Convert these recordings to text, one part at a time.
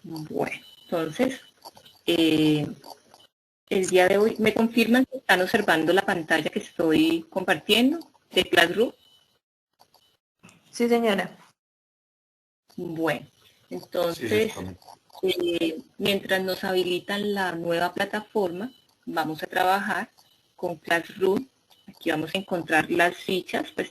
Bueno, entonces, el día de hoy, ¿me confirman que están observando la pantalla que estoy compartiendo de Classroom? Sí, señora. Bueno, entonces, mientras nos habilitan la nueva plataforma, vamos a trabajar con Classroom. Aquí vamos a encontrar las fichas pues,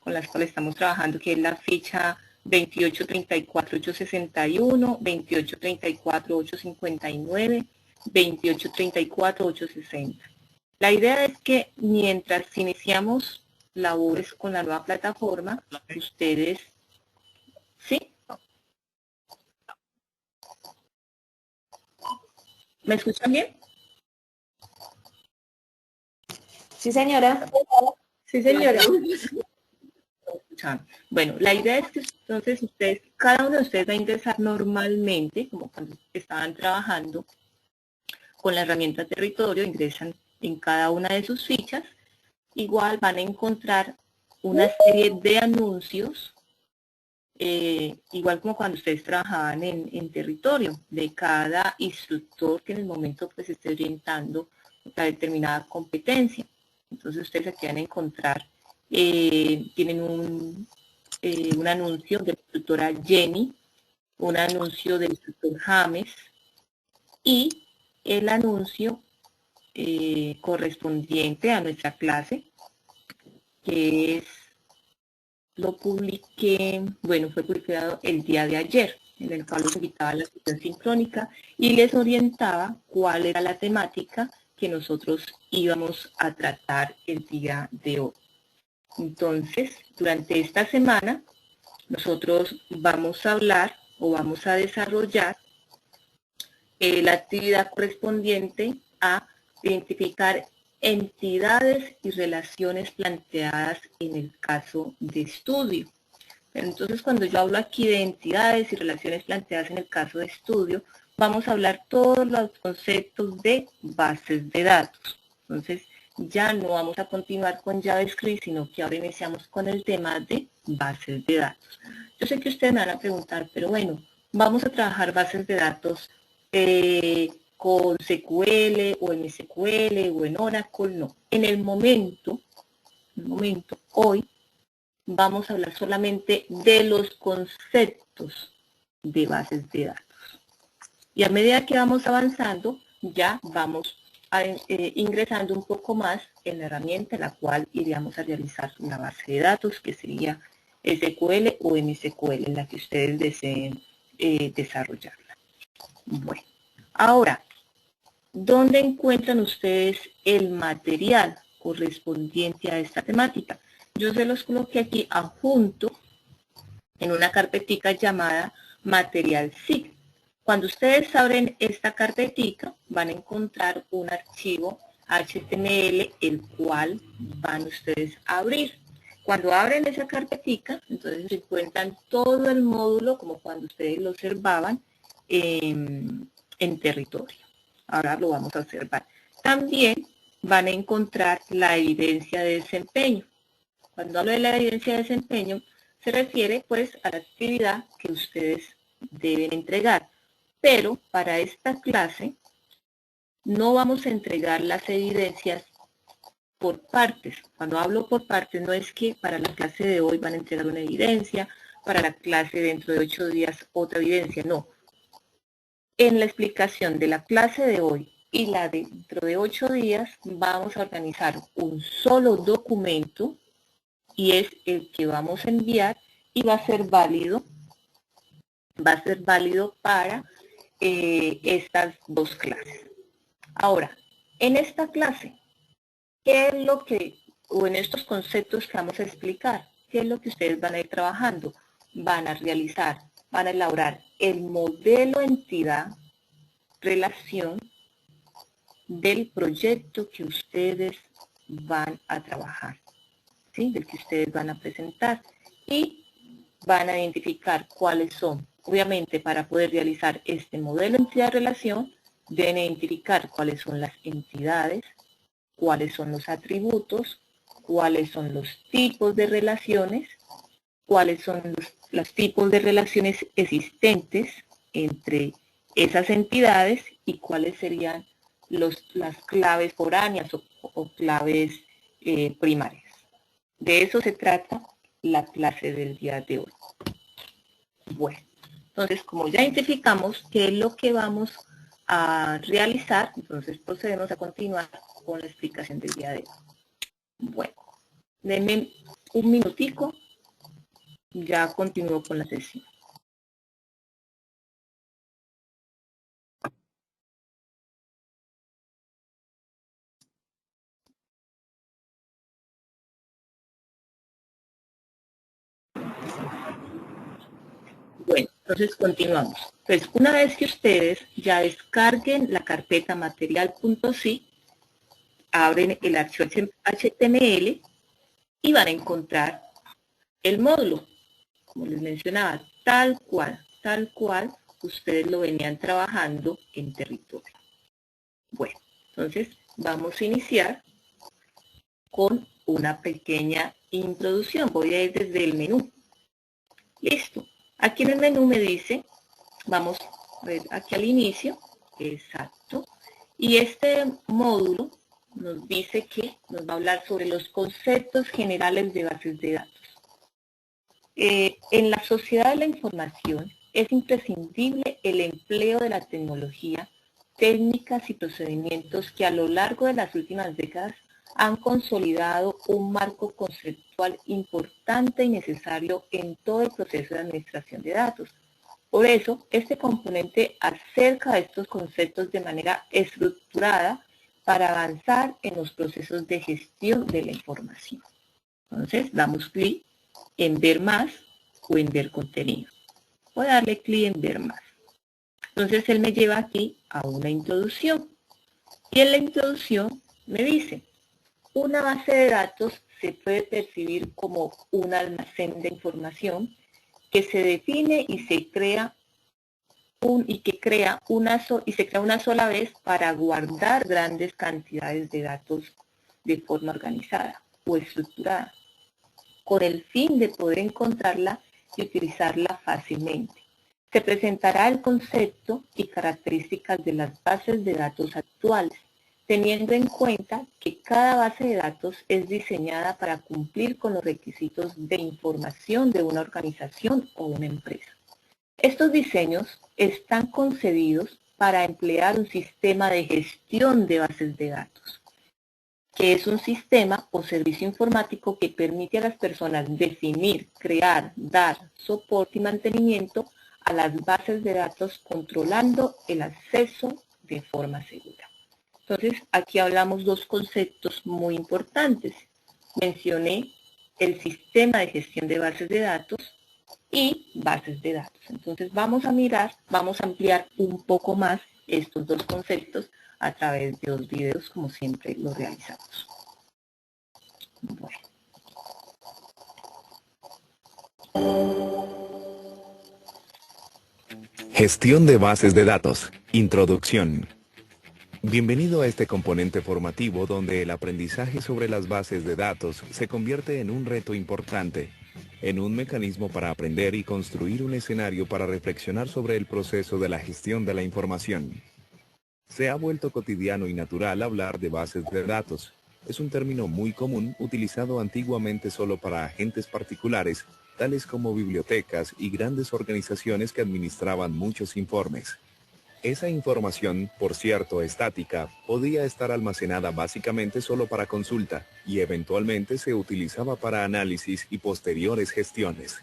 con las cuales estamos trabajando, que es la ficha 2834-861, 2834-859, 2834-860. La idea es que mientras iniciamos labores con la nueva plataforma, ustedes, ¿sí? ¿Me escuchan bien? Sí, señora. Sí, señora. Bueno, la idea es que entonces ustedes, cada uno de ustedes va a ingresar normalmente, como cuando estaban trabajando con la herramienta territorio, ingresan en cada una de sus fichas. Igual van a encontrar una serie de anuncios, igual como cuando ustedes trabajaban en territorio, de cada instructor que en el momento pues esté orientando una determinada competencia. Entonces ustedes aquí van a encontrar, tienen un anuncio de la instructora Jenny, un anuncio del instructor James y el anuncio correspondiente a nuestra clase, que es, lo publiqué, bueno, fue publicado el día de ayer, en el cual los invitaba a la sesión sincrónica y les orientaba cuál era la temática que nosotros íbamos a tratar el día de hoy. Entonces, durante esta semana, nosotros vamos a hablar o vamos a desarrollar la actividad correspondiente a identificar entidades y relaciones planteadas en el caso de estudio. Pero entonces, cuando yo hablo aquí de entidades y relaciones planteadas en el caso de estudio, vamos a hablar todos los conceptos de bases de datos. Entonces, ya no vamos a continuar con JavaScript, sino que ahora iniciamos con el tema de bases de datos. Yo sé que ustedes me van a preguntar, pero bueno, vamos a trabajar bases de datos con SQL o en SQL o en Oracle, no. En el momento, hoy, vamos a hablar solamente de los conceptos de bases de datos. Y a medida que vamos avanzando, ya vamos ingresando un poco más en la herramienta en la cual iríamos a realizar una base de datos, que sería SQL o MSQL, en la que ustedes deseen desarrollarla. Bueno, ahora, ¿dónde encuentran ustedes el material correspondiente a esta temática? Yo se los coloqué aquí adjunto en una carpetica llamada Material SIG. Cuando ustedes abren esta carpetica, van a encontrar un archivo HTML, el cual van ustedes a abrir. Cuando abren esa carpetica, entonces se encuentran todo el módulo, como cuando ustedes lo observaban en territorio. Ahora lo vamos a observar. También van a encontrar la evidencia de desempeño. Cuando hablo de la evidencia de desempeño, se refiere pues a la actividad que ustedes deben entregar. Pero para esta clase no vamos a entregar las evidencias por partes. Cuando hablo por partes no es que para la clase de hoy van a entregar una evidencia, para la clase dentro de 8 días otra evidencia, no. En la explicación de la clase de hoy y la de dentro de 8 días vamos a organizar un solo documento y es el que vamos a enviar y va a ser válido para estas dos clases. Ahora, en esta clase, ¿qué es lo que, o en estos conceptos que vamos a explicar, qué es lo que ustedes van a ir trabajando? Van a realizar, van a elaborar el modelo entidad relación del proyecto que ustedes van a trabajar, ¿sí? Del que ustedes van a presentar y van a identificar cuáles son. Obviamente, para poder realizar este modelo entidad relación, deben identificar cuáles son las entidades, cuáles son los atributos, cuáles son los tipos de relaciones, cuáles son los tipos de relaciones existentes entre esas entidades y cuáles serían las claves foráneas o claves primarias. De eso se trata la clase del día de hoy. Bueno, entonces como ya identificamos qué es lo que vamos a realizar, entonces procedemos a continuar con la explicación del día de hoy. Bueno, denme un minutico, ya continúo con la sesión. Bueno, entonces continuamos. Pues una vez que ustedes ya descarguen la carpeta material.si, abren el archivo HTML y van a encontrar el módulo, como les mencionaba, tal cual ustedes lo venían trabajando en territorio. Bueno, entonces vamos a iniciar con una pequeña introducción. Voy a ir desde el menú. Listo. Aquí en el menú me dice, vamos a ver aquí al inicio, exacto, y este módulo nos dice que nos va a hablar sobre los conceptos generales de bases de datos. En la sociedad de la información es imprescindible el empleo de la tecnología, técnicas y procedimientos que a lo largo de las últimas décadas han consolidado un marco conceptual importante y necesario en todo el proceso de administración de datos. Por eso, este componente acerca de estos conceptos de manera estructurada para avanzar en los procesos de gestión de la información. Entonces, damos clic en ver más o en ver contenido. Voy a darle clic en ver más. Entonces, él me lleva aquí a una introducción. Y en la introducción me dice, una base de datos se puede percibir como un almacén de información que se define y se crea una sola vez para guardar grandes cantidades de datos de forma organizada o estructurada, con el fin de poder encontrarla y utilizarla fácilmente. Se presentará el concepto y características de las bases de datos actuales, teniendo en cuenta que cada base de datos es diseñada para cumplir con los requisitos de información de una organización o una empresa. Estos diseños están concebidos para emplear un sistema de gestión de bases de datos, que es un sistema o servicio informático que permite a las personas definir, crear, dar soporte y mantenimiento a las bases de datos controlando el acceso de forma segura. Entonces, aquí hablamos dos conceptos muy importantes. Mencioné el sistema de gestión de bases de datos y bases de datos. Entonces, vamos a ampliar un poco más estos dos conceptos a través de los videos, como siempre lo realizamos. Bueno. Gestión de bases de datos. Introducción. Bienvenido a este componente formativo donde el aprendizaje sobre las bases de datos se convierte en un reto importante, en un mecanismo para aprender y construir un escenario para reflexionar sobre el proceso de la gestión de la información. Se ha vuelto cotidiano y natural hablar de bases de datos. Es un término muy común utilizado antiguamente solo para agentes particulares, tales como bibliotecas y grandes organizaciones que administraban muchos informes. Esa información, por cierto estática, podía estar almacenada básicamente solo para consulta y eventualmente se utilizaba para análisis y posteriores gestiones.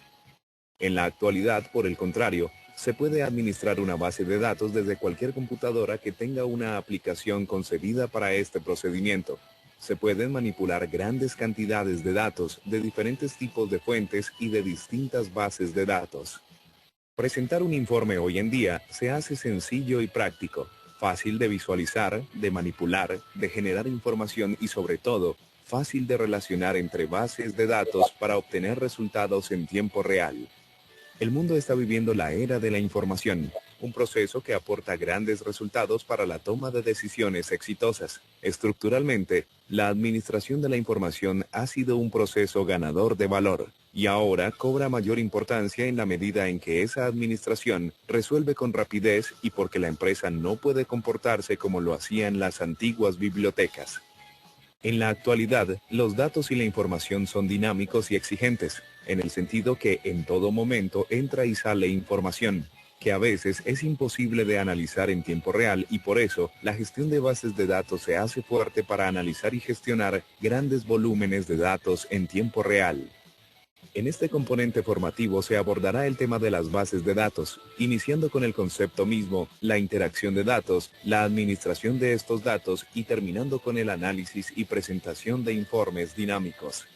En la actualidad, por el contrario, se puede administrar una base de datos desde cualquier computadora que tenga una aplicación concebida para este procedimiento. Se pueden manipular grandes cantidades de datos de diferentes tipos de fuentes y de distintas bases de datos. Presentar un informe hoy en día se hace sencillo y práctico, fácil de visualizar, de manipular, de generar información y sobre todo, fácil de relacionar entre bases de datos para obtener resultados en tiempo real. El mundo está viviendo la era de la información, un proceso que aporta grandes resultados para la toma de decisiones exitosas. Estructuralmente, la administración de la información ha sido un proceso ganador de valor, y ahora cobra mayor importancia en la medida en que esa administración resuelve con rapidez y porque la empresa no puede comportarse como lo hacían las antiguas bibliotecas. En la actualidad, los datos y la información son dinámicos y exigentes, en el sentido que en todo momento entra y sale información, que a veces es imposible de analizar en tiempo real y por eso la gestión de bases de datos se hace fuerte para analizar y gestionar grandes volúmenes de datos en tiempo real. En este componente formativo se abordará el tema de las bases de datos, iniciando con el concepto mismo, la interacción de datos, la administración de estos datos y terminando con el análisis y presentación de informes dinámicos.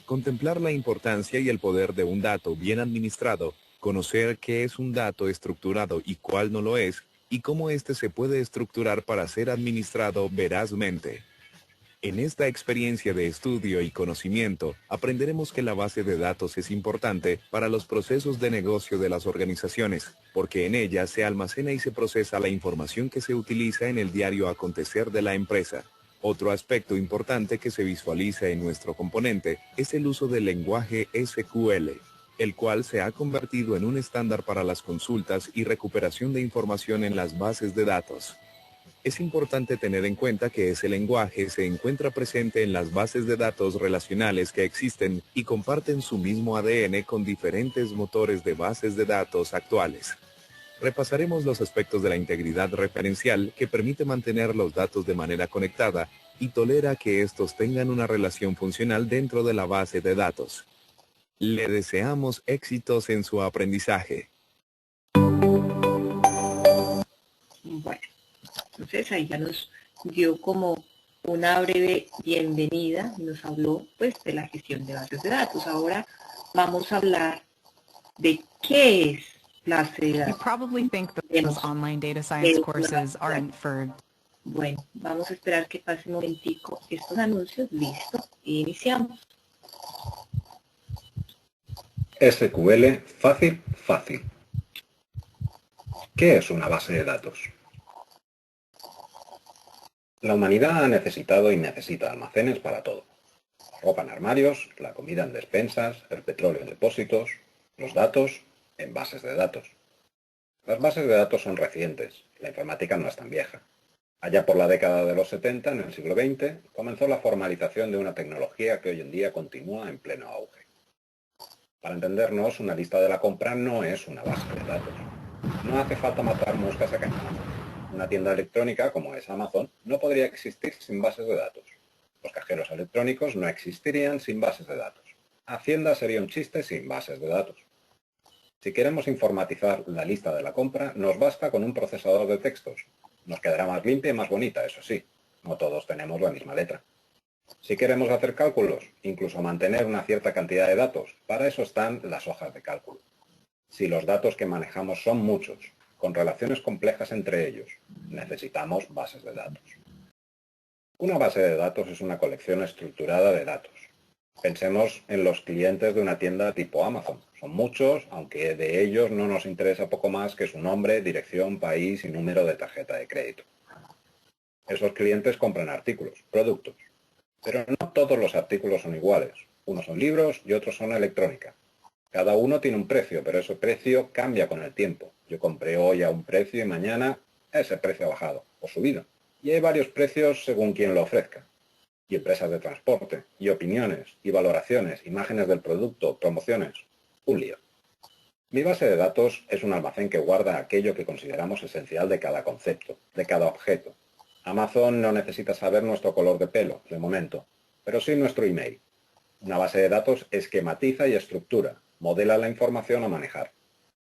Contemplar la importancia y el poder de un dato bien administrado, conocer qué es un dato estructurado y cuál no lo es, y cómo éste se puede estructurar para ser administrado verazmente. En esta experiencia de estudio y conocimiento, aprenderemos que la base de datos es importante para los procesos de negocio de las organizaciones, porque en ella se almacena y se procesa la información que se utiliza en el diario acontecer de la empresa. Otro aspecto importante que se visualiza en nuestro componente es el uso del lenguaje SQL, el cual se ha convertido en un estándar para las consultas y recuperación de información en las bases de datos. Es importante tener en cuenta que ese lenguaje se encuentra presente en las bases de datos relacionales que existen y comparten su mismo ADN con diferentes motores de bases de datos actuales. Repasaremos los aspectos de la integridad referencial que permite mantener los datos de manera conectada y tolera que estos tengan una relación funcional dentro de la base de datos. Le deseamos éxitos en su aprendizaje. Bueno, entonces ahí ya nos dio como una breve bienvenida, nos habló pues de la gestión de bases de datos. Ahora vamos a hablar de qué es base de You datos. probably think those online data science courses aren't for... Bueno, vamos a esperar que pase un momentico estos anuncios. Listo, iniciamos. SQL fácil, fácil. ¿Qué es una base de datos? La humanidad ha necesitado y necesita almacenes para todo. La ropa en armarios, la comida en despensas, el petróleo en depósitos, los datos en bases de datos. Las bases de datos son recientes, la informática no es tan vieja. Allá por la década de los 70, en el siglo XX, comenzó la formalización de una tecnología que hoy en día continúa en pleno auge. Para entendernos, una lista de la compra no es una base de datos. No hace falta matar moscas a cañonazos. Una tienda electrónica, como es Amazon, no podría existir sin bases de datos. Los cajeros electrónicos no existirían sin bases de datos. Hacienda sería un chiste sin bases de datos. Si queremos informatizar la lista de la compra, nos basta con un procesador de textos. Nos quedará más limpia y más bonita, eso sí. No todos tenemos la misma letra. Si queremos hacer cálculos, incluso mantener una cierta cantidad de datos, para eso están las hojas de cálculo. Si los datos que manejamos son muchos, con relaciones complejas entre ellos, necesitamos bases de datos. Una base de datos es una colección estructurada de datos. Pensemos en los clientes de una tienda tipo Amazon. Son muchos, aunque de ellos no nos interesa poco más que su nombre, dirección, país y número de tarjeta de crédito. Esos clientes compran artículos, productos. Pero no todos los artículos son iguales. Unos son libros y otros son electrónica. Cada uno tiene un precio, pero ese precio cambia con el tiempo. Yo compré hoy a un precio y mañana ese precio ha bajado o subido. Y hay varios precios según quien lo ofrezca. Y empresas de transporte, y opiniones, y valoraciones, imágenes del producto, promociones. Un lío. Mi base de datos es un almacén que guarda aquello que consideramos esencial de cada concepto, de cada objeto. Amazon no necesita saber nuestro color de pelo, de momento, pero sí nuestro email. Una base de datos esquematiza y estructura, modela la información a manejar.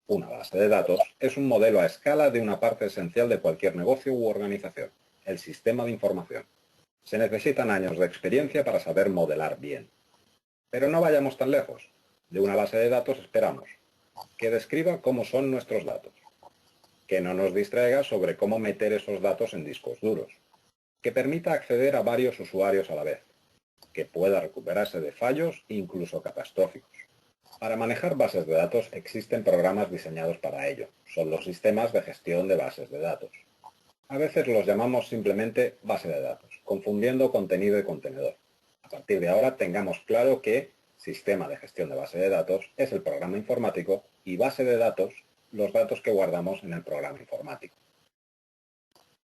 Una base de datos es un modelo a escala de una parte esencial de cualquier negocio u organización, el sistema de información. Se necesitan años de experiencia para saber modelar bien. Pero no vayamos tan lejos. De una base de datos esperamos que describa cómo son nuestros datos, que no nos distraiga sobre cómo meter esos datos en discos duros, que permita acceder a varios usuarios a la vez, que pueda recuperarse de fallos incluso catastróficos, Para manejar bases de datos existen programas diseñados para ello. Son los sistemas de gestión de bases de datos. A veces los llamamos simplemente base de datos, confundiendo contenido y contenedor. A partir de ahora tengamos claro que sistema de gestión de base de datos es el programa informático y base de datos los datos que guardamos en el programa informático.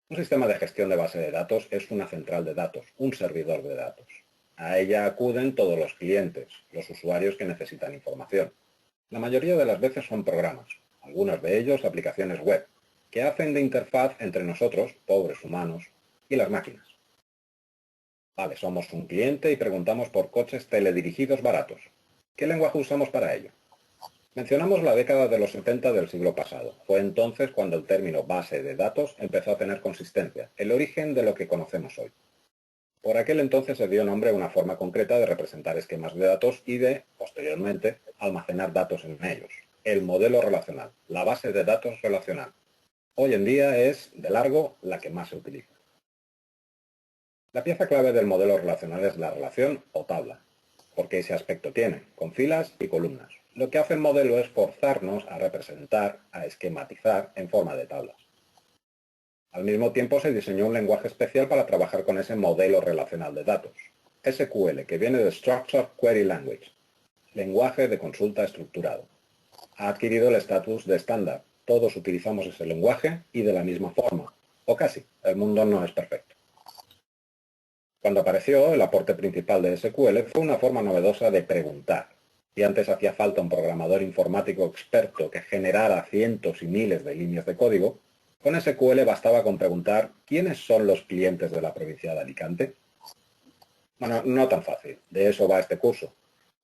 Un sistema de gestión de base de datos es una central de datos, un servidor de datos. A ella acuden todos los clientes, los usuarios que necesitan información. La mayoría de las veces son programas, algunos de ellos aplicaciones web, que hacen de interfaz entre nosotros, pobres humanos, y las máquinas. Vale, somos un cliente y preguntamos por coches teledirigidos baratos. ¿Qué lenguaje usamos para ello? Mencionamos la década de los 70 del siglo pasado. Fue entonces cuando el término base de datos empezó a tener consistencia, el origen de lo que conocemos hoy. Por aquel entonces se dio nombre a una forma concreta de representar esquemas de datos y de, posteriormente, almacenar datos en ellos. El modelo relacional, la base de datos relacional. Hoy en día es, de largo, la que más se utiliza. La pieza clave del modelo relacional es la relación o tabla, porque ese aspecto tiene, con filas y columnas. Lo que hace el modelo es forzarnos a representar, a esquematizar en forma de tablas. Al mismo tiempo se diseñó un lenguaje especial para trabajar con ese modelo relacional de datos, SQL, que viene de Structured Query Language, lenguaje de consulta estructurado. Ha adquirido el estatus de estándar. Todos utilizamos ese lenguaje y de la misma forma, o casi. El mundo no es perfecto. Cuando apareció, el aporte principal de SQL fue una forma novedosa de preguntar. Si antes hacía falta un programador informático experto que generara cientos y miles de líneas de código, con SQL bastaba con preguntar ¿quiénes son los clientes de la provincia de Alicante? Bueno, no tan fácil, de eso va este curso.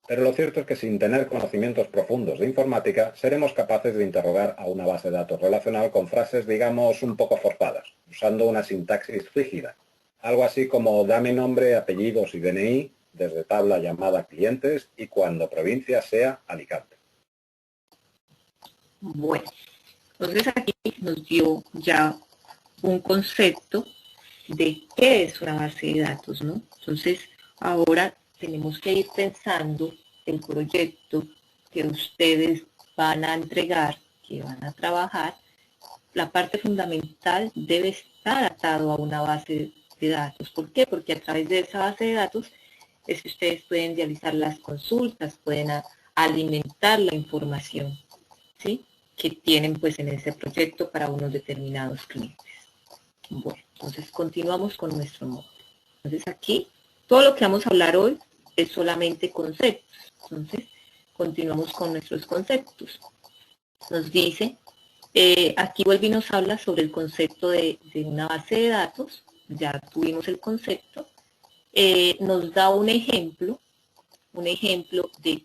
Pero lo cierto es que sin tener conocimientos profundos de informática, seremos capaces de interrogar a una base de datos relacional con frases, digamos, un poco forzadas, usando una sintaxis rígida. Algo así como dame nombre, apellidos y DNI, desde tabla llamada clientes y cuando provincia sea Alicante. Bueno, entonces aquí nos dio ya un concepto de qué es una base de datos, ¿no? Entonces, ahora tenemos que ir pensando el proyecto que ustedes van a entregar, que van a trabajar. La parte fundamental debe estar atado a una base de datos. ¿Por qué? Porque a través de esa base de datos es que ustedes pueden realizar las consultas, pueden alimentar la información, ¿sí?, que tienen pues en ese proyecto para unos determinados clientes. Bueno, entonces continuamos con nuestro módulo. Entonces aquí, todo lo que vamos a hablar hoy es solamente conceptos. Entonces, continuamos con nuestros conceptos. Nos dice, aquí vuelve y nos habla sobre el concepto de una base de datos. Ya tuvimos el concepto. Nos da un ejemplo de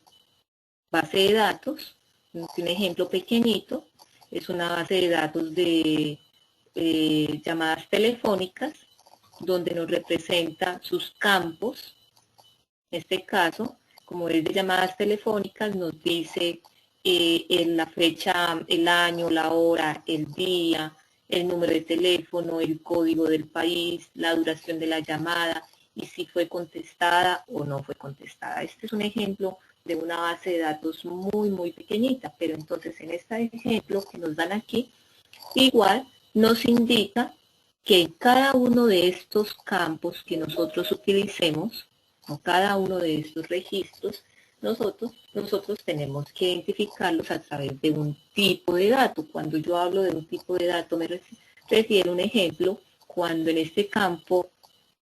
base de datos, un ejemplo pequeñito, es una base de datos de llamadas telefónicas, donde nos representa sus campos. En este caso, como es de llamadas telefónicas, nos dice en la fecha, el año, la hora, el día, el número de teléfono, el código del país, la duración de la llamada y si fue contestada o no fue contestada. Este es un ejemplo de una base de datos muy pequeñita, pero entonces en este ejemplo que nos dan aquí, igual nos indica que en cada uno de estos campos que nosotros utilicemos, o cada uno de estos registros, nosotros tenemos que identificarlos a través de un tipo de dato. Cuando yo hablo de un tipo de dato, me refiero a un ejemplo, cuando en este campo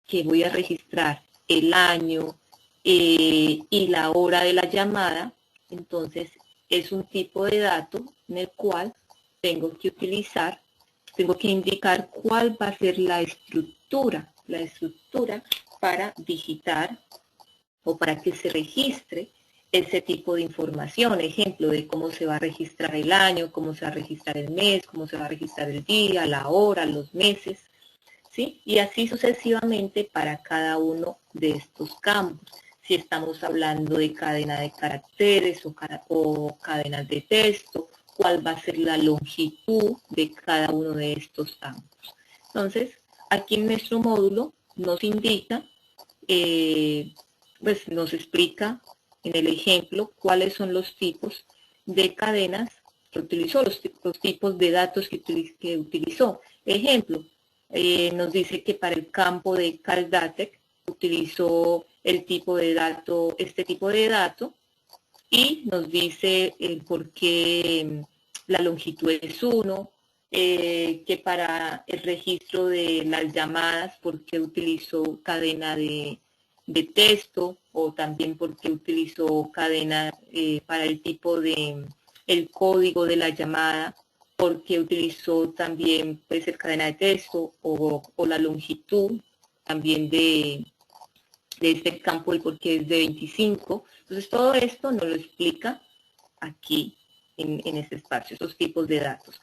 que voy a registrar el año y la hora de la llamada, entonces es un tipo de dato en el cual tengo que indicar cuál va a ser la estructura para digitar o para que se registre ese tipo de información. Ejemplo de cómo se va a registrar el año, cómo se va a registrar el mes, cómo se va a registrar el día, la hora, los meses, ¿sí? Y así sucesivamente para cada uno de estos campos. Si estamos hablando de cadena de caracteres o cadenas de texto, cuál va a ser la longitud de cada uno de estos campos. Entonces, aquí en nuestro módulo nos indica, pues nos explica en el ejemplo cuáles son los tipos de cadenas que utilizó, los tipos de datos que utilizó. Ejemplo, nos dice que para el campo de CalDATEC utilizó el tipo de dato, este tipo de dato, y nos dice por qué la longitud es 1, que para el registro de las llamadas, por qué utilizó cadena de texto, o también por qué utilizó cadena para el tipo de, el código de la llamada, porque utilizó también puede ser cadena de texto o la longitud también de este campo, el por qué es de 25. Entonces todo esto nos lo explica aquí en este espacio, esos tipos de datos.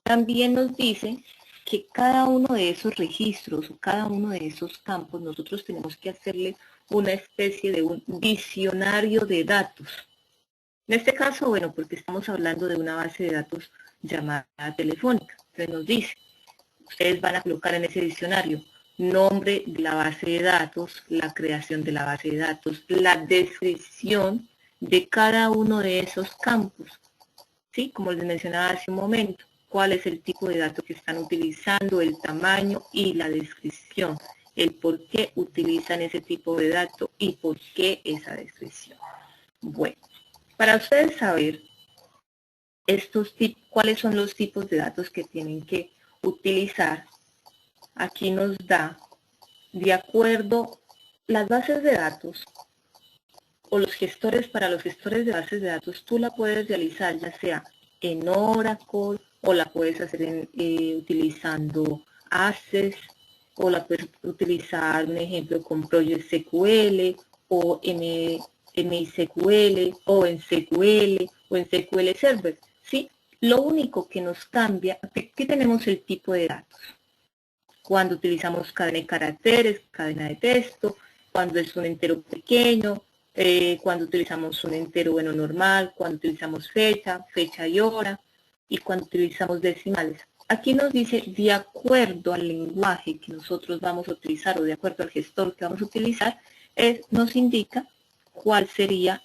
También nos dice que cada uno de esos registros o cada uno de esos campos nosotros tenemos que hacerle una especie de un diccionario de datos. En este caso, bueno, porque estamos hablando de una base de datos llamada telefónica. Entonces nos dice, ustedes van a colocar en ese diccionario nombre de la base de datos, la creación de la base de datos, la descripción de cada uno de esos campos. ¿Sí? Como les mencionaba hace un momento, cuál es el tipo de datos que están utilizando, el tamaño y la descripción, el por qué utilizan ese tipo de datos y por qué esa descripción. Bueno, para ustedes saber cuáles son los tipos de datos que tienen que utilizar, aquí nos da, de acuerdo, las bases de datos o los gestores, para los gestores de bases de datos, tú la puedes realizar ya sea en Oracle, o la puedes hacer utilizando Access, o la puedes utilizar, un ejemplo, con ProjectSQL, o MySQL, o en SQL, o en SQL Server, ¿sí? Lo único que nos cambia, aquí tenemos el tipo de datos. Cuando utilizamos cadena de caracteres, cadena de texto, cuando es un entero pequeño, cuando utilizamos un entero bueno normal, cuando utilizamos fecha y hora, y cuando utilizamos decimales. Aquí nos dice, de acuerdo al lenguaje que nosotros vamos a utilizar o de acuerdo al gestor que vamos a utilizar, nos indica cuál sería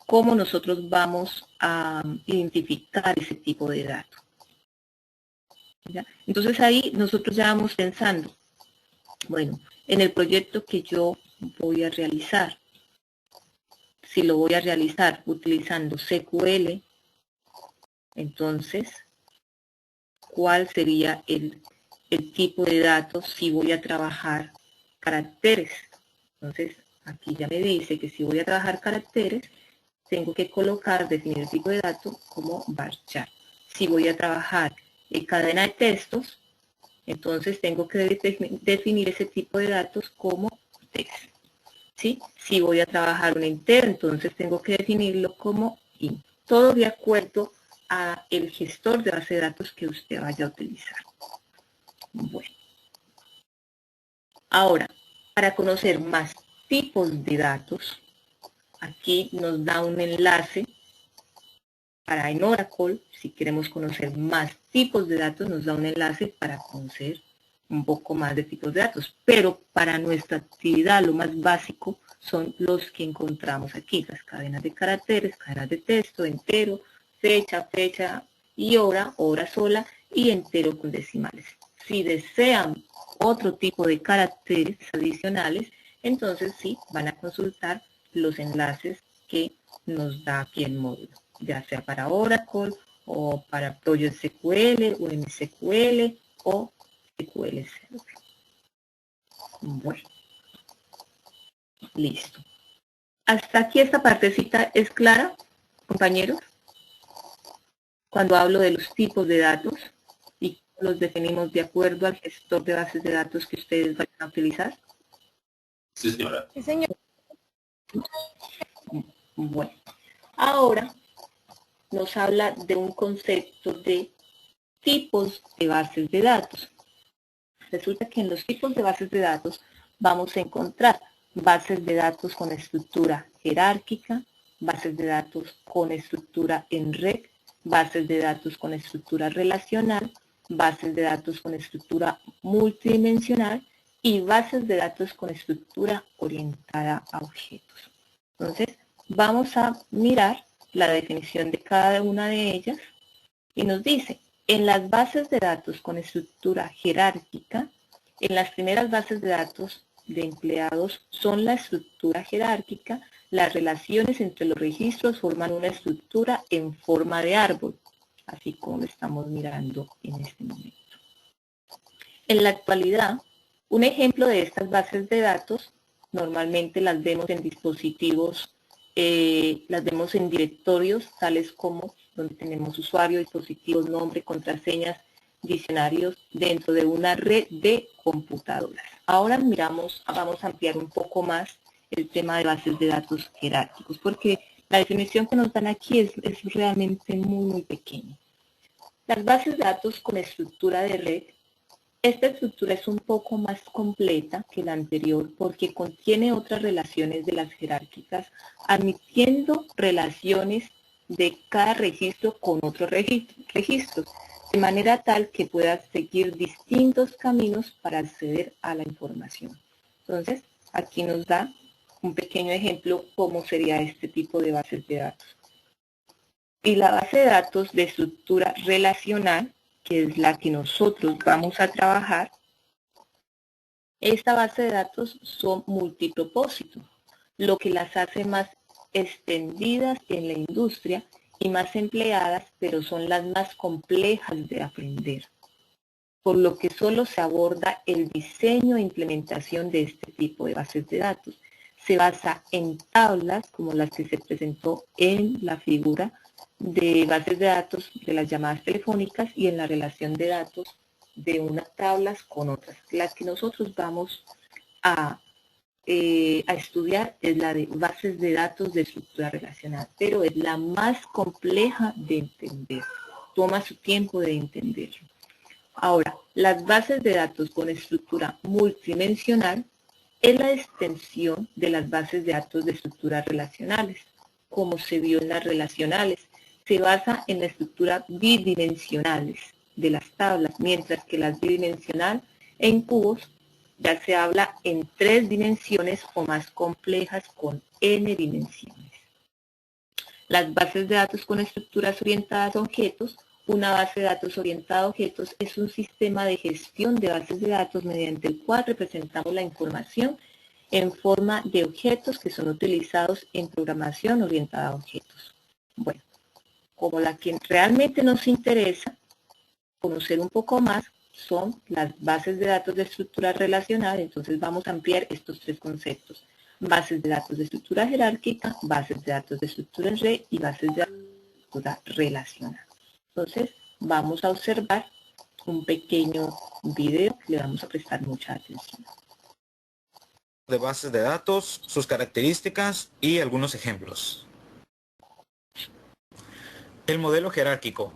cómo nosotros vamos a identificar ese tipo de datos. ¿Ya? Entonces ahí nosotros ya vamos pensando, bueno, en el proyecto que yo voy a realizar, si lo voy a realizar utilizando SQL, entonces, ¿cuál sería el tipo de datos si voy a trabajar caracteres? Entonces, aquí ya me dice que si voy a trabajar caracteres, tengo que definir el tipo de dato como varchar. Si voy a trabajar cadena de textos, entonces tengo que definir ese tipo de datos como text. ¿Sí? Si voy a trabajar un entero, entonces tengo que definirlo como int. Todo de acuerdo a el gestor de base de datos que usted vaya a utilizar. Bueno. Ahora, para conocer más tipos de datos, aquí nos da un enlace para en Oracle, si queremos conocer más tipos de datos, nos da un enlace para conocer un poco más de tipos de datos. Pero para nuestra actividad, lo más básico son los que encontramos aquí, las cadenas de caracteres, cadenas de texto, entero, fecha y hora sola y entero con decimales. Si desean otro tipo de caracteres adicionales, entonces sí, van a consultar los enlaces que nos da aquí el módulo, ya sea para Oracle o para ProjectSQL o MySQL o SQL Server. Bueno, listo. ¿Hasta aquí esta partecita es clara, compañeros? Cuando hablo de los tipos de datos y los definimos de acuerdo al gestor de bases de datos que ustedes van a utilizar. Sí, señora. Sí, señor. Bueno, ahora nos habla de un concepto de tipos de bases de datos. Resulta que en los tipos de bases de datos vamos a encontrar bases de datos con estructura jerárquica, bases de datos con estructura en red, bases de datos con estructura relacional, bases de datos con estructura multidimensional y bases de datos con estructura orientada a objetos. Entonces, vamos a mirar la definición de cada una de ellas y nos dice, en las bases de datos con estructura jerárquica, en las primeras bases de datos de empleados son la estructura jerárquica, las relaciones entre los registros forman una estructura en forma de árbol, así como lo estamos mirando en este momento. En la actualidad, un ejemplo de estas bases de datos, normalmente las vemos en dispositivos, las vemos en directorios, tales como donde tenemos usuario, dispositivos, nombre, contraseñas, diccionarios dentro de una red de computadoras. Ahora vamos a ampliar un poco más el tema de bases de datos jerárquicos, porque la definición que nos dan aquí es realmente muy pequeña. Las bases de datos con estructura de red, esta estructura es un poco más completa que la anterior porque contiene otras relaciones de las jerárquicas, admitiendo relaciones de cada registro con otros registros, de manera tal que puedas seguir distintos caminos para acceder a la información. Entonces, aquí nos da un pequeño ejemplo cómo sería este tipo de bases de datos. Y la base de datos de estructura relacional, que es la que nosotros vamos a trabajar, esta base de datos son multipropósito, lo que las hace más extendidas en la industria y más empleadas, pero son las más complejas de aprender, por lo que solo se aborda el diseño e implementación de este tipo de bases de datos. Se basa en tablas como las que se presentó en la figura de bases de datos de las llamadas telefónicas y en la relación de datos de unas tablas con otras. La que nosotros vamos a estudiar es la de bases de datos de estructura relacional, pero es la más compleja de entender. Toma su tiempo de entenderlo. Ahora, las bases de datos con estructura multidimensional es la extensión de las bases de datos de estructuras relacionales, como se vio en las relacionales. Se basa en la estructura bidimensionales de las tablas, mientras que las bidimensional en cubos ya se habla en 3 dimensiones o más complejas con n dimensiones. Las bases de datos con estructuras orientadas a objetos. Una base de datos orientada a objetos es un sistema de gestión de bases de datos mediante el cual representamos la información en forma de objetos que son utilizados en programación orientada a objetos. Bueno, como la que realmente nos interesa conocer un poco más son las bases de datos de estructura relacional, entonces vamos a ampliar estos 3 conceptos. Bases de datos de estructura jerárquica, bases de datos de estructura en red y bases de datos de estructura relacional. Entonces, vamos a observar un pequeño video que le vamos a prestar mucha atención. De bases de datos, sus características y algunos ejemplos. El modelo jerárquico.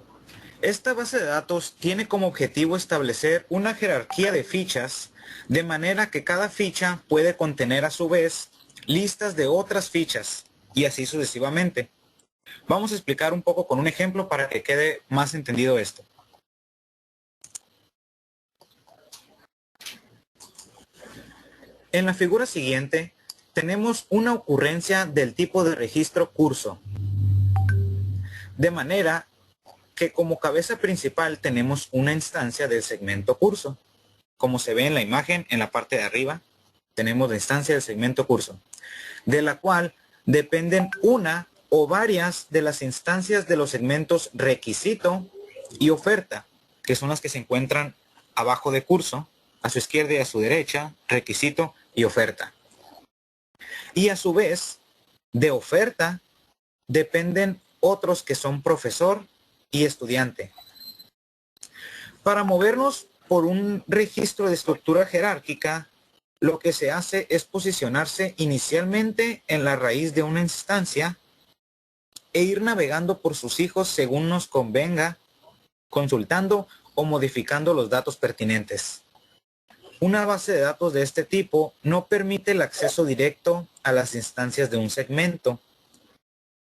Esta base de datos tiene como objetivo establecer una jerarquía de fichas, de manera que cada ficha puede contener a su vez listas de otras fichas, y así sucesivamente. Vamos a explicar un poco con un ejemplo para que quede más entendido esto. En la figura siguiente tenemos una ocurrencia del tipo de registro curso, de manera que como cabeza principal tenemos una instancia del segmento curso. Como se ve en la imagen, en la parte de arriba, tenemos la instancia del segmento curso, de la cual dependen una o varias de las instancias de los segmentos requisito y oferta, que son las que se encuentran abajo de curso, a su izquierda y a su derecha, requisito y oferta. Y a su vez, de oferta dependen otros que son profesor y estudiante. Para movernos por un registro de estructura jerárquica, lo que se hace es posicionarse inicialmente en la raíz de una instancia e ir navegando por sus hijos según nos convenga, consultando o modificando los datos pertinentes. Una base de datos de este tipo no permite el acceso directo a las instancias de un segmento,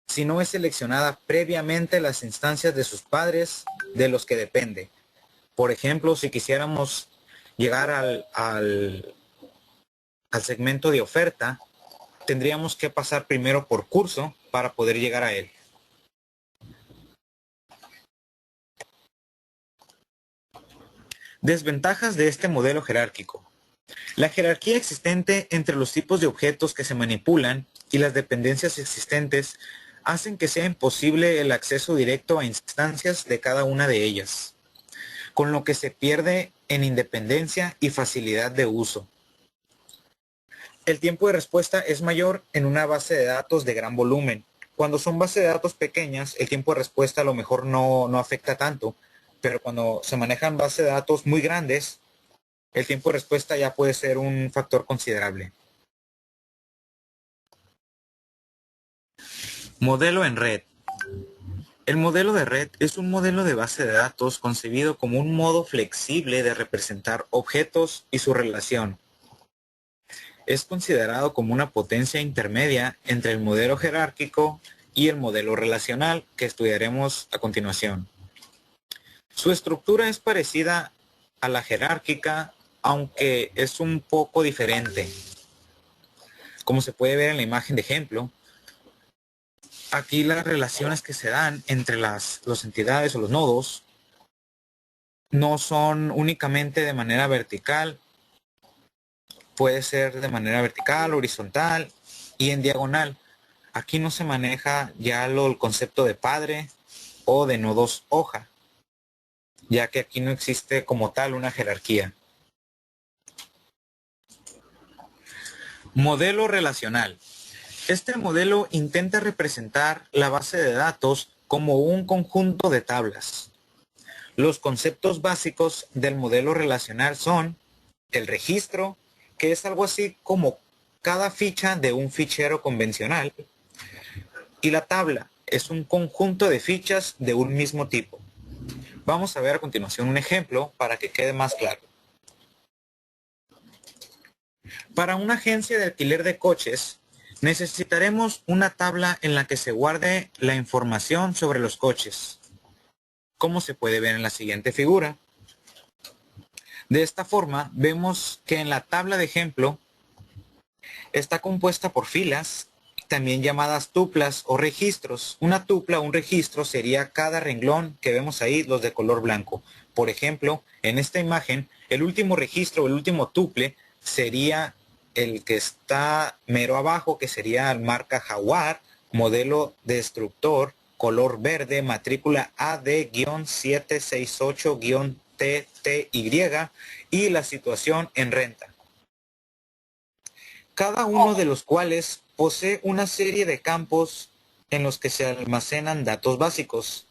si no es seleccionada previamente las instancias de sus padres de los que depende. Por ejemplo, si quisiéramos llegar al segmento de oferta, tendríamos que pasar primero por curso para poder llegar a él. Desventajas de este modelo jerárquico. La jerarquía existente entre los tipos de objetos que se manipulan y las dependencias existentes hacen que sea imposible el acceso directo a instancias de cada una de ellas, con lo que se pierde en independencia y facilidad de uso. El tiempo de respuesta es mayor en una base de datos de gran volumen. Cuando son bases de datos pequeñas, el tiempo de respuesta a lo mejor no afecta tanto, pero cuando se manejan bases de datos muy grandes, el tiempo de respuesta ya puede ser un factor considerable. Modelo en red. El modelo de red es un modelo de base de datos concebido como un modo flexible de representar objetos y su relación. Es considerado como una potencia intermedia entre el modelo jerárquico y el modelo relacional que estudiaremos a continuación. Su estructura es parecida a la jerárquica, aunque es un poco diferente. Como se puede ver en la imagen de ejemplo, aquí las relaciones que se dan entre las entidades o los nodos no son únicamente de manera vertical, puede ser de manera vertical, horizontal y en diagonal. Aquí no se maneja ya el concepto de padre o de nodos hoja, ya que aquí no existe como tal una jerarquía. Modelo relacional. Este modelo intenta representar la base de datos como un conjunto de tablas. Los conceptos básicos del modelo relacional son el registro, que es algo así como cada ficha de un fichero convencional, y la tabla es un conjunto de fichas de un mismo tipo. Vamos a ver a continuación un ejemplo para que quede más claro. Para una agencia de alquiler de coches, necesitaremos una tabla en la que se guarde la información sobre los coches, como se puede ver en la siguiente figura. De esta forma, vemos que en la tabla de ejemplo está compuesta por filas, también llamadas tuplas o registros. Una tupla o un registro sería cada renglón que vemos ahí, los de color blanco. Por ejemplo, en esta imagen, el último registro o el último tuple sería el que está mero abajo, que sería marca Jaguar, modelo destructor, color verde, matrícula AD-768-TTY y la situación en renta. Cada uno de los cuales posee una serie de campos en los que se almacenan datos básicos.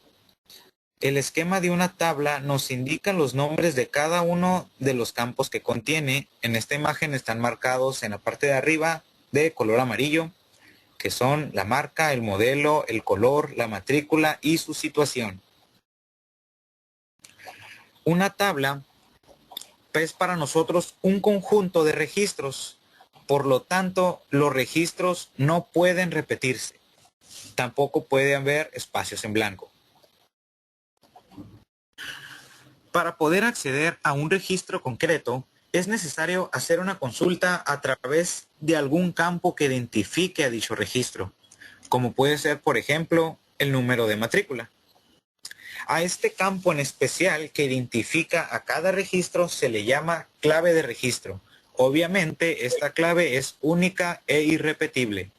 El esquema de una tabla nos indica los nombres de cada uno de los campos que contiene. En esta imagen están marcados en la parte de arriba de color amarillo, que son la marca, el modelo, el color, la matrícula y su situación. Una tabla es para nosotros un conjunto de registros. Por lo tanto, los registros no pueden repetirse. Tampoco puede haber espacios en blanco. Para poder acceder a un registro concreto, es necesario hacer una consulta a través de algún campo que identifique a dicho registro, como puede ser, por ejemplo, el número de matrícula. A este campo en especial que identifica a cada registro se le llama clave de registro. Obviamente, esta clave es única e irrepetible.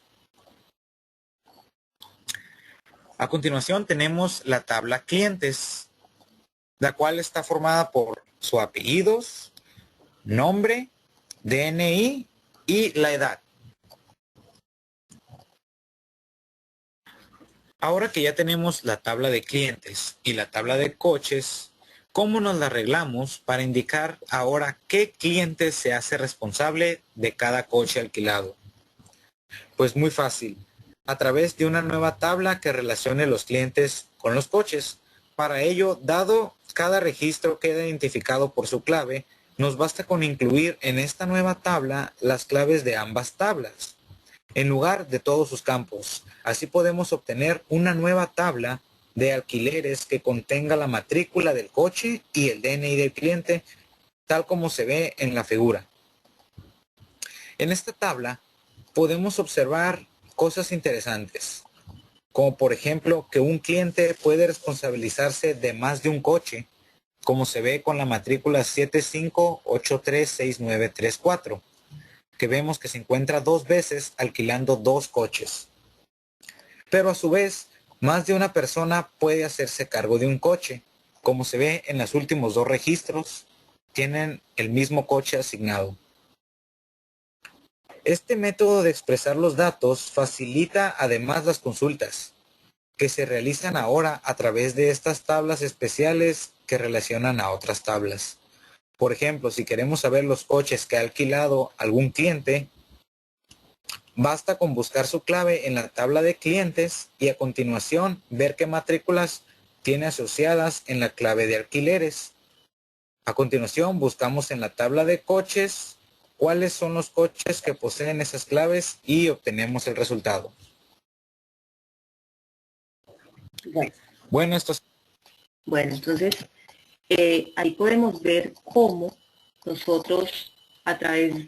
A continuación tenemos la tabla clientes, la cual está formada por sus apellidos, nombre, DNI y la edad. Ahora que ya tenemos la tabla de clientes y la tabla de coches, ¿cómo nos la arreglamos para indicar ahora qué cliente se hace responsable de cada coche alquilado? Pues muy fácil, a través de una nueva tabla que relacione los clientes con los coches. Para ello, dado cada registro queda identificado por su clave, nos basta con incluir en esta nueva tabla las claves de ambas tablas, en lugar de todos sus campos. Así podemos obtener una nueva tabla de alquileres que contenga la matrícula del coche y el DNI del cliente, tal como se ve en la figura. En esta tabla podemos observar cosas interesantes, como por ejemplo que un cliente puede responsabilizarse de más de un coche, como se ve con la matrícula 75836934, que vemos que se encuentra 2 veces alquilando 2 coches. Pero a su vez, más de una persona puede hacerse cargo de un coche, como se ve en los últimos 2 registros, tienen el mismo coche asignado. Este método de expresar los datos facilita además las consultas, que se realizan ahora a través de estas tablas especiales que relacionan a otras tablas. Por ejemplo, si queremos saber los coches que ha alquilado algún cliente, basta con buscar su clave en la tabla de clientes y a continuación ver qué matrículas tiene asociadas en la clave de alquileres. A continuación buscamos en la tabla de coches cuáles son los coches que poseen esas claves y obtenemos el resultado. Bueno, Entonces, ahí podemos ver cómo nosotros, a través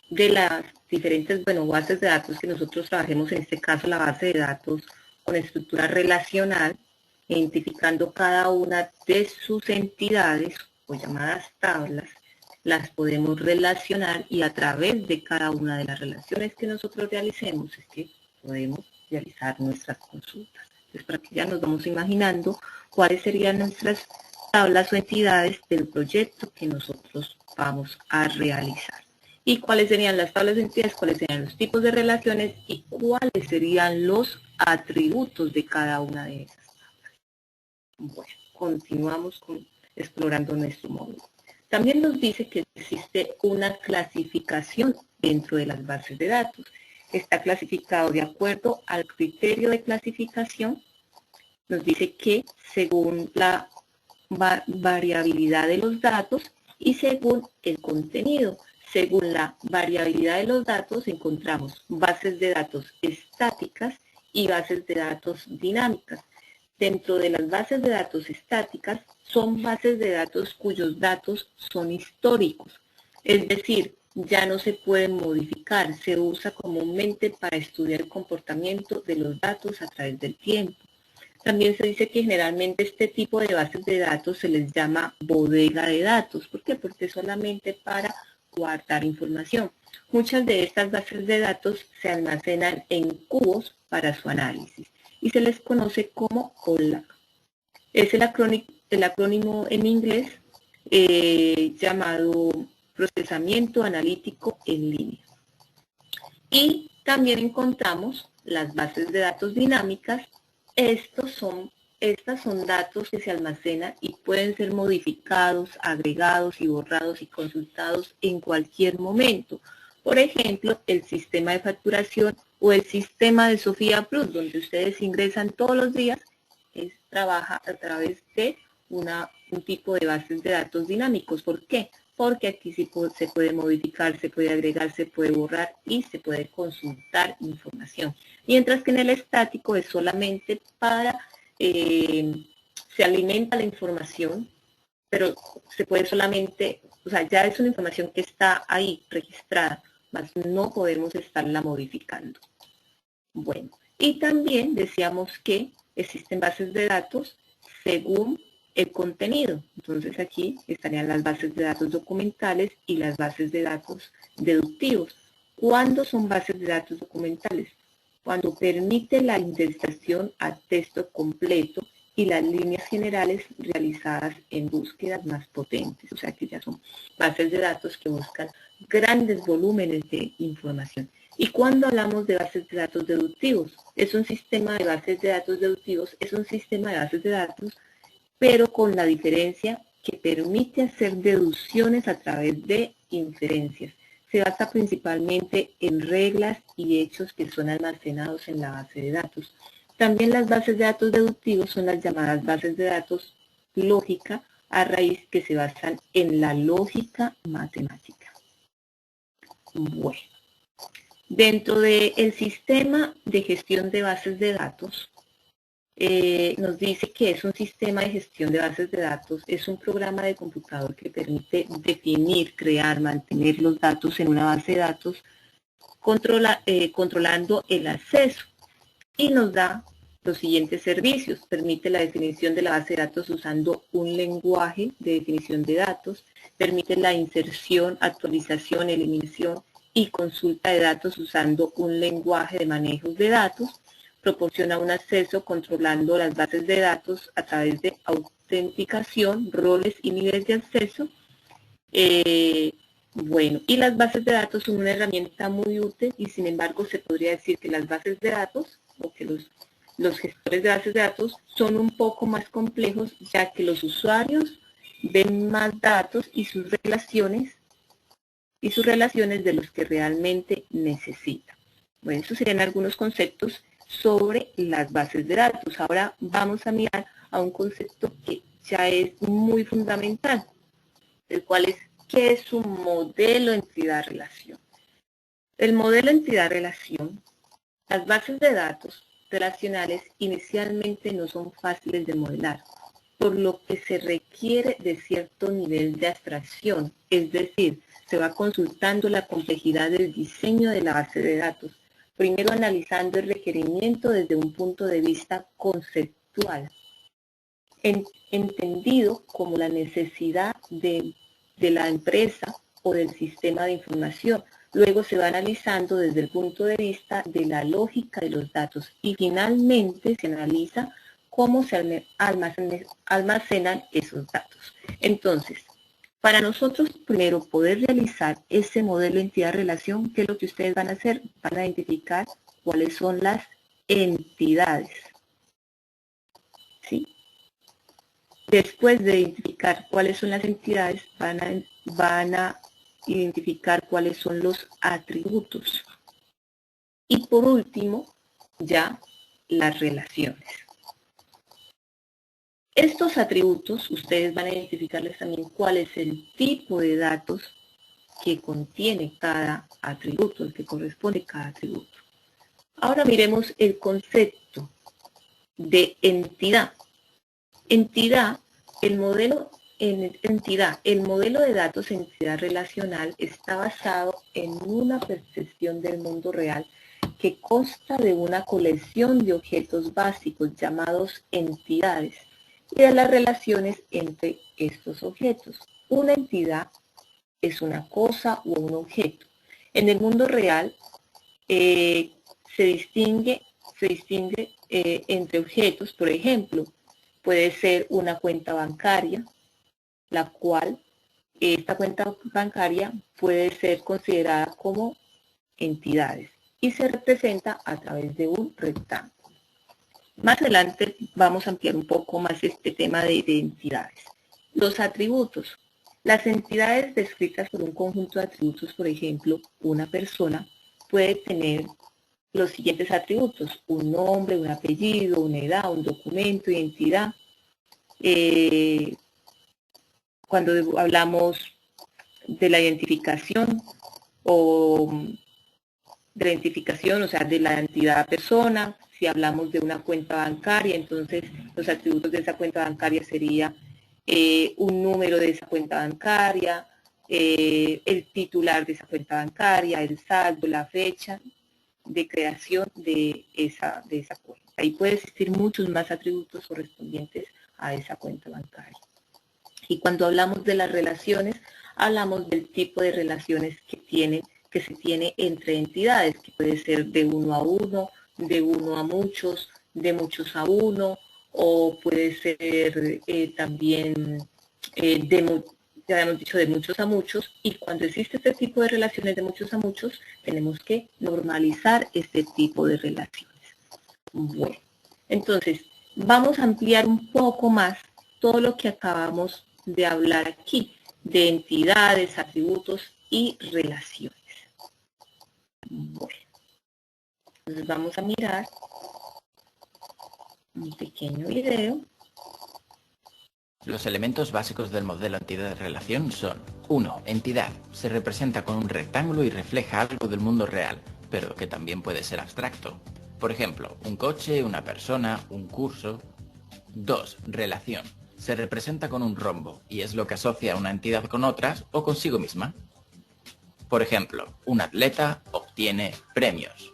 de las diferentes, bases de datos que nosotros trabajemos, en este caso la base de datos con estructura relacional, identificando cada una de sus entidades o llamadas tablas, las podemos relacionar y a través de cada una de las relaciones que nosotros realicemos es que podemos realizar nuestras consultas. Entonces, para que ya nos vamos imaginando cuáles serían nuestras tablas o entidades del proyecto que nosotros vamos a realizar. Y cuáles serían las tablas de entidades, cuáles serían los tipos de relaciones y cuáles serían los atributos de cada una de esas tablas. Bueno, continuamos explorando nuestro módulo. También nos dice que existe una clasificación dentro de las bases de datos. Está clasificado de acuerdo al criterio de clasificación. Nos dice que según la variabilidad de los datos y según el contenido. Según la variabilidad de los datos encontramos bases de datos estáticas y bases de datos dinámicas. Dentro de las bases de datos estáticas son bases de datos cuyos datos son históricos, es decir, ya no se pueden modificar, se usa comúnmente para estudiar el comportamiento de los datos a través del tiempo. También se dice que generalmente este tipo de bases de datos se les llama bodega de datos. ¿Por qué? Porque es solamente para guardar información. Muchas de estas bases de datos se almacenan en cubos para su análisis y se les conoce como OLAP. Es el acrónimo en inglés llamado procesamiento analítico en línea. Y también encontramos las bases de datos dinámicas. Estas son datos que se almacenan y pueden ser modificados, agregados y borrados y consultados en cualquier momento. Por ejemplo, el sistema de facturación o el sistema de Sofía Plus, donde ustedes ingresan todos los días, trabaja a través de un tipo de bases de datos dinámicos. ¿Por qué? Porque aquí sí se puede modificar, se puede agregar, se puede borrar y se puede consultar información. Mientras que en el estático es solamente para, se alimenta la información, pero se puede solamente, o sea, ya es una información que está ahí registrada, mas no podemos estarla modificando. Bueno, y también decíamos que existen bases de datos según el contenido. Entonces aquí estarían las bases de datos documentales y las bases de datos deductivos. ¿Cuándo son bases de datos documentales? Cuando permite la indexación a texto completo y las líneas generales realizadas en búsquedas más potentes. O sea que ya son bases de datos que buscan grandes volúmenes de información. Y cuando hablamos de bases de datos deductivos, es un sistema de bases de datos deductivos, es un sistema de bases de datos, pero con la diferencia que permite hacer deducciones a través de inferencias. Se basa principalmente en reglas y hechos que son almacenados en la base de datos. También las bases de datos deductivos son las llamadas bases de datos lógica a raíz que se basan en la lógica matemática. Bueno. Dentro del sistema de gestión de bases de datos, nos dice que es un sistema de gestión de bases de datos, es un programa de computador que permite definir, crear, mantener los datos en una base de datos controlando el acceso y nos da los siguientes servicios. Permite la definición de la base de datos usando un lenguaje de definición de datos, permite la inserción, actualización, eliminación y consulta de datos usando un lenguaje de manejo de datos, proporciona un acceso controlando las bases de datos a través de autenticación, roles y niveles de acceso. Bueno, y las bases de datos son una herramienta muy útil y sin embargo se podría decir que las bases de datos o que los gestores de bases de datos son un poco más complejos ya que los usuarios ven más datos y sus relaciones de los que realmente necesitan. Bueno, estos serían algunos conceptos sobre las bases de datos. Ahora vamos a mirar a un concepto que ya es muy fundamental, el cual es ¿qué es un modelo entidad-relación? El modelo entidad-relación, las bases de datos relacionales inicialmente no son fáciles de modelar, por lo que se requiere de cierto nivel de abstracción, es decir, se va consultando la complejidad del diseño de la base de datos, primero analizando el requerimiento desde un punto de vista conceptual, entendido como la necesidad de la empresa o del sistema de información. Luego se va analizando desde el punto de vista de la lógica de los datos y finalmente se analiza cómo se almacenan esos datos. Entonces, para nosotros primero poder realizar ese modelo entidad-relación, ¿qué es lo que ustedes van a hacer? Van a identificar cuáles son las entidades. ¿Sí? Después de identificar cuáles son las entidades, van a identificar cuáles son los atributos. Y por último, ya las relaciones. Estos atributos, ustedes van a identificarles también cuál es el tipo de datos que contiene cada atributo, el que corresponde a cada atributo. Ahora miremos el concepto de entidad. El modelo de datos entidad relacional está basado en una percepción del mundo real que consta de una colección de objetos básicos llamados entidades y de las relaciones entre estos objetos. Una entidad es una cosa o un objeto. En el mundo real se distingue entre objetos, por ejemplo, puede ser una cuenta bancaria, la cual esta cuenta bancaria puede ser considerada como entidades y se representa a través de un rectángulo. Más adelante vamos a ampliar un poco más este tema de entidades. Los atributos. Las entidades descritas por un conjunto de atributos, por ejemplo, una persona puede tener los siguientes atributos: un nombre, un apellido, una edad, un documento, identidad. Cuando hablamos de la identificación o sea, de la entidad persona, si hablamos de una cuenta bancaria, entonces los atributos de esa cuenta bancaria sería un número de esa cuenta bancaria, el titular de esa cuenta bancaria, el saldo, la fecha de creación de esa cuenta. Ahí puede existir muchos más atributos correspondientes a esa cuenta bancaria. Y cuando hablamos de las relaciones, hablamos del tipo de relaciones que se tiene entre entidades, que puede ser de uno a uno, de uno a muchos, de muchos a uno, o puede ser también ya habíamos dicho, de muchos a muchos, y cuando existe este tipo de relaciones de muchos a muchos, tenemos que normalizar este tipo de relaciones. Bueno, entonces, vamos a ampliar un poco más todo lo que acabamos de hablar aquí, de entidades, atributos y relaciones. Bueno, entonces vamos a mirar un pequeño video. Los elementos básicos del modelo entidad-relación son: 1. Entidad. Se representa con un rectángulo y refleja algo del mundo real, pero que también puede ser abstracto. Por ejemplo, un coche, una persona, un curso. 2. Relación. Se representa con un rombo y es lo que asocia a una entidad con otras o consigo misma. Por ejemplo, un atleta, optimista. tiene premios.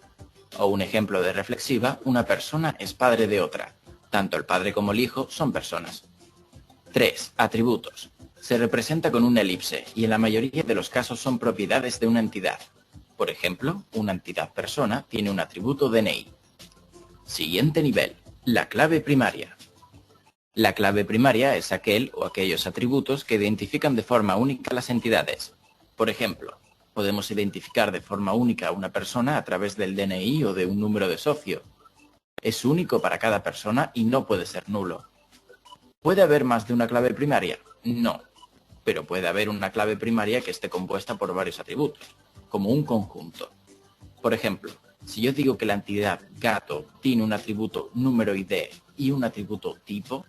O un ejemplo de reflexiva, una persona es padre de otra. Tanto el padre como el hijo son personas. 3. Atributos. Se representa con una elipse y en la mayoría de los casos son propiedades de una entidad. Por ejemplo, una entidad persona tiene un atributo DNI. Siguiente nivel. La clave primaria. La clave primaria es aquel o aquellos atributos que identifican de forma única las entidades. Por ejemplo, podemos identificar de forma única a una persona a través del DNI o de un número de socio. Es único para cada persona y no puede ser nulo. ¿Puede haber más de una clave primaria? No. Pero puede haber una clave primaria que esté compuesta por varios atributos, como un conjunto. Por ejemplo, si yo digo que la entidad gato tiene un atributo número ID y un atributo tipo,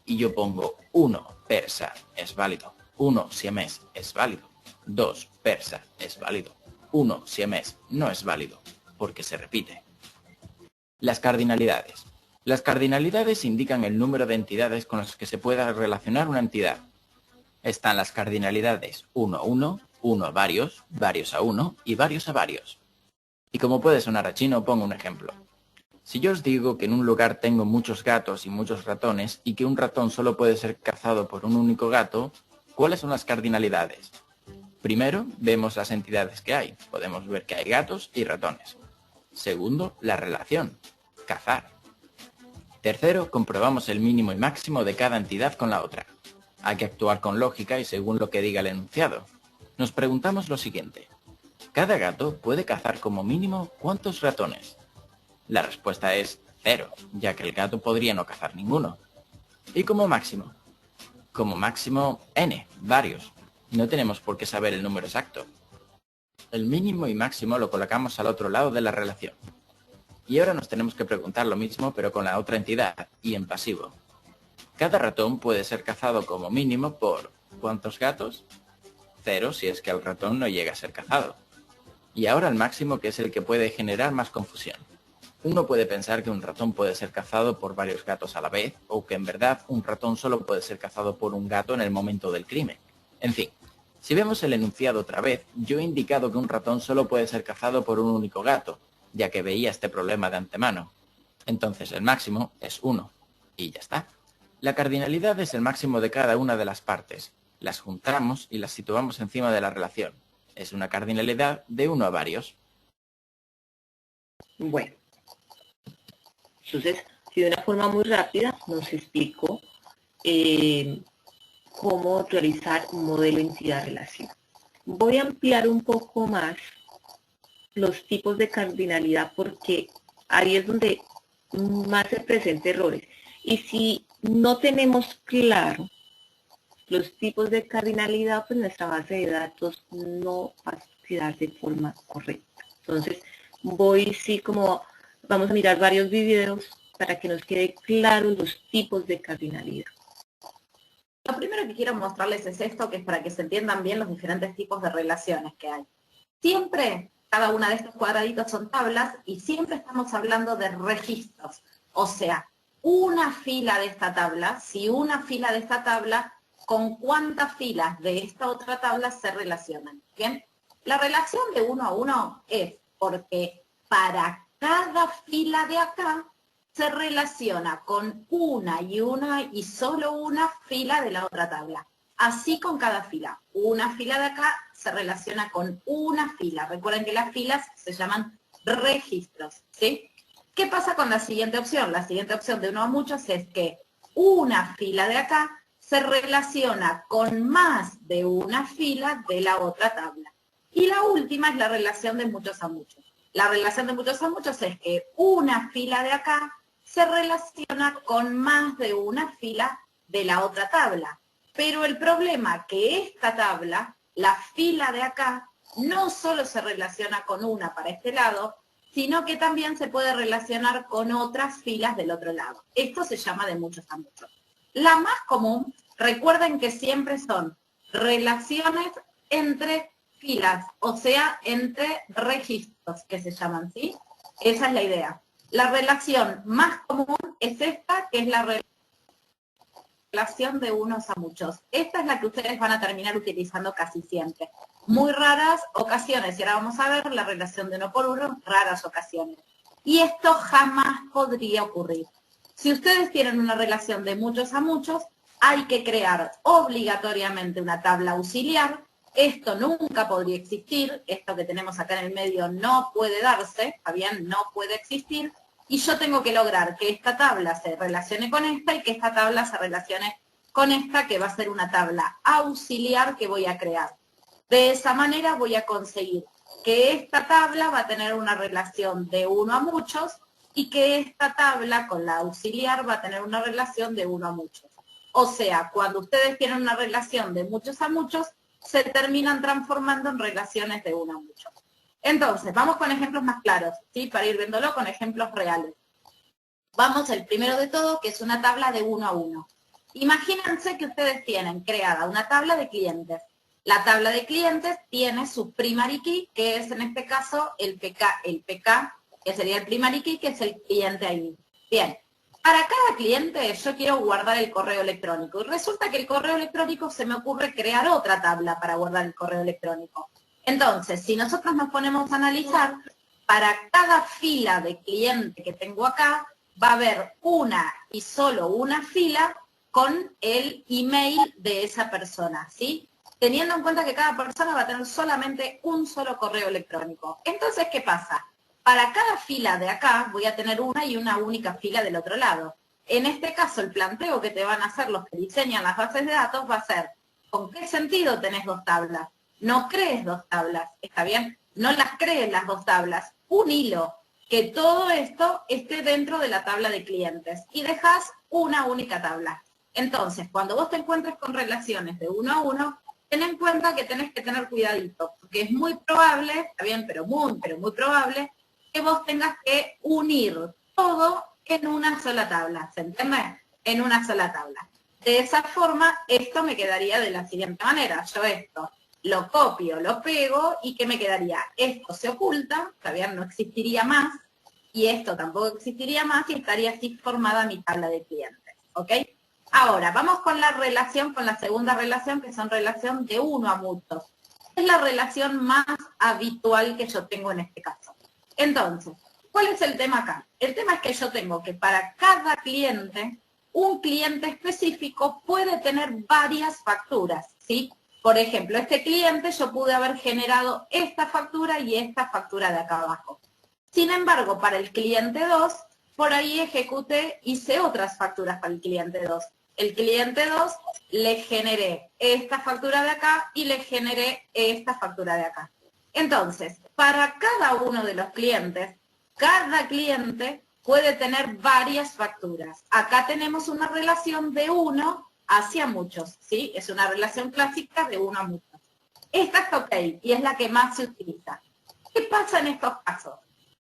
y yo pongo 1 persa es válido, 1 siamés es válido, 2 persa es válido, 1 siamés no es válido, porque se repite. Las cardinalidades. Las cardinalidades indican el número de entidades con las que se pueda relacionar una entidad. Están las cardinalidades 1 a 1, 1 a varios, varios a 1 y varios a varios. Y como puede sonar a chino, pongo un ejemplo. Si yo os digo que en un lugar tengo muchos gatos y muchos ratones y que un ratón solo puede ser cazado por un único gato, ¿cuáles son las cardinalidades? Primero, vemos las entidades que hay. Podemos ver que hay gatos y ratones. Segundo, la relación, cazar. Tercero, comprobamos el mínimo y máximo de cada entidad con la otra. Hay que actuar con lógica y según lo que diga el enunciado. Nos preguntamos lo siguiente. ¿Cada gato puede cazar como mínimo cuántos ratones? La respuesta es 0, ya que el gato podría no cazar ninguno. ¿Y como máximo? Como máximo n, varios. No tenemos por qué saber el número exacto. El mínimo y máximo lo colocamos al otro lado de la relación. Y ahora nos tenemos que preguntar lo mismo pero con la otra entidad, y en pasivo. Cada ratón puede ser cazado como mínimo por ¿cuántos gatos? 0 si es que el ratón no llega a ser cazado. Y ahora el máximo, que es el que puede generar más confusión. Uno puede pensar que un ratón puede ser cazado por varios gatos a la vez, o que en verdad un ratón solo puede ser cazado por un gato en el momento del crimen. En fin, si vemos el enunciado otra vez, yo he indicado que un ratón solo puede ser cazado por un único gato, ya que veía este problema de antemano. Entonces el máximo es 1, y ya está. La cardinalidad es el máximo de cada una de las partes. Las juntamos y las situamos encima de la relación. Es una cardinalidad de 1 a varios. Bueno, entonces, si de una forma muy rápida nos explico cómo realizar un modelo entidad-relación. Voy a ampliar un poco más los tipos de cardinalidad porque ahí es donde más se presentan errores. Y si no tenemos claro los tipos de cardinalidad, pues nuestra base de datos no va a quedar de forma correcta. Entonces, vamos a mirar varios videos para que nos quede claro los tipos de cardinalidad. Lo primero que quiero mostrarles es esto, que es para que se entiendan bien los diferentes tipos de relaciones que hay. Siempre, cada una de estos cuadraditos son tablas y siempre estamos hablando de registros. O sea, una fila de esta tabla, si una fila de esta tabla, ¿con cuántas filas de esta otra tabla se relacionan? ¿Bien? La relación de 1 a 1 es porque para cada fila de acá se relaciona con una y solo una fila de la otra tabla. Así con cada fila. Una fila de acá se relaciona con una fila. Recuerden que las filas se llaman registros, ¿sí? ¿Qué pasa con la siguiente opción? La siguiente opción de 1 a muchos es que una fila de acá se relaciona con más de una fila de la otra tabla. Y la última es la relación de muchos a muchos. La relación de muchos a muchos es que una fila de acá se relaciona con más de una fila de la otra tabla. Pero el problema es que esta tabla, la fila de acá, no solo se relaciona con una para este lado, sino que también se puede relacionar con otras filas del otro lado. Esto se llama de muchos a muchos. La más común, recuerden que siempre son relaciones entre filas, o sea, entre registros que se llaman, ¿sí? Esa es la idea. La relación más común es esta, que es la relación de unos a muchos. Esta es la que ustedes van a terminar utilizando casi siempre. muy raras ocasiones, y ahora vamos a ver la relación de 1 por 1 en raras ocasiones. Y esto jamás podría ocurrir. Si ustedes tienen una relación de muchos a muchos, hay que crear obligatoriamente una tabla auxiliar. Esto nunca podría existir, esto que tenemos acá en el medio no puede darse, ¿está bien? No puede existir. Y yo tengo que lograr que esta tabla se relacione con esta y que esta tabla se relacione con esta, que va a ser una tabla auxiliar que voy a crear. De esa manera voy a conseguir que esta tabla va a tener una relación de 1 a muchos y que esta tabla con la auxiliar va a tener una relación de 1 a muchos. O sea, cuando ustedes tienen una relación de muchos a muchos, se terminan transformando en relaciones de 1 a muchos. Entonces, vamos con ejemplos más claros, ¿sí? Para ir viéndolo con ejemplos reales. Vamos el primero de todo, que es una tabla de 1 a 1. Imagínense que ustedes tienen creada una tabla de clientes. La tabla de clientes tiene su primary key, que es en este caso el PK, que sería el primary key, que es el cliente ID. Bien, para cada cliente yo quiero guardar el correo electrónico. Y resulta que el correo electrónico se me ocurre crear otra tabla para guardar el correo electrónico. Entonces, si nosotros nos ponemos a analizar, para cada fila de cliente que tengo acá, va a haber una y solo una fila con el email de esa persona, ¿sí? Teniendo en cuenta que cada persona va a tener solamente un solo correo electrónico. Entonces, ¿qué pasa? Para cada fila de acá voy a tener una y una única fila del otro lado. En este caso, el planteo que te van a hacer los que diseñan las bases de datos va a ser, ¿con qué sentido tenés 2 tablas? No crees 2 tablas, ¿está bien? No las crees las 2 tablas. Un hilo, que todo esto esté dentro de la tabla de clientes. Y dejas una única tabla. Entonces, cuando vos te encuentres con relaciones de 1 a 1, ten en cuenta que tenés que tener cuidadito, porque es muy probable, está bien, pero muy probable, que vos tengas que unir todo en una sola tabla, ¿se entiende? En una sola tabla. De esa forma, esto me quedaría de la siguiente manera. Yo esto lo copio, lo pego, y ¿qué me quedaría? Esto se oculta, está bien, no existiría más, y esto tampoco existiría más, y estaría así formada mi tabla de clientes, ¿ok? Ahora, vamos con la relación, con la segunda relación, que son relación de 1 a muchos. Es la relación más habitual que yo tengo en este caso. Entonces, ¿cuál es el tema acá? El tema es que yo tengo que para cada cliente, un cliente específico puede tener varias facturas, ¿sí? Por ejemplo, este cliente yo pude haber generado esta factura y esta factura de acá abajo. Sin embargo, para el cliente 2, por ahí hice otras facturas para el cliente 2. El cliente 2 le generé esta factura de acá y le generé esta factura de acá. Entonces, para cada uno de los clientes, cada cliente puede tener varias facturas. Acá tenemos una relación de 1 hacia muchos, ¿sí? Es una relación clásica de 1 a muchos. Esta está ok y es la que más se utiliza. ¿Qué pasa en estos casos?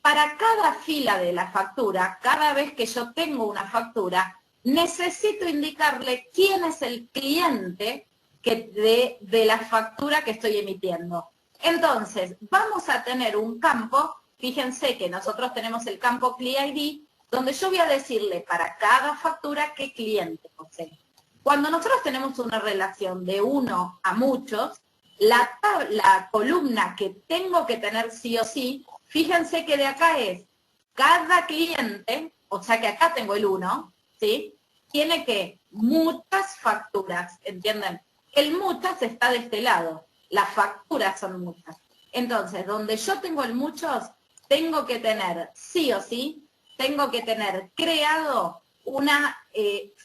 Para cada fila de la factura, cada vez que yo tengo una factura, necesito indicarle quién es el cliente de la factura que estoy emitiendo. Entonces, vamos a tener un campo, fíjense que nosotros tenemos el campo ClientID, donde yo voy a decirle para cada factura qué cliente posee. Cuando nosotros tenemos una relación de 1 a muchos, la columna que tengo que tener sí o sí, fíjense que de acá es cada cliente, o sea que acá tengo el 1, ¿sí? Tiene que muchas facturas, ¿entienden? El muchas está de este lado, las facturas son muchas. Entonces, donde yo tengo el muchos, tengo que tener sí o sí, tengo que tener creado una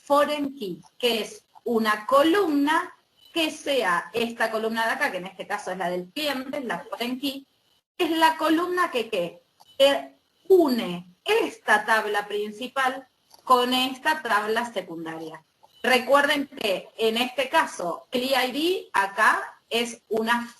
foreign key, que es una columna que sea esta columna de acá, que en este caso es la del cliente, la foreign key, es la columna que une esta tabla principal con esta tabla secundaria. Recuerden que en este caso, ClientID acá es una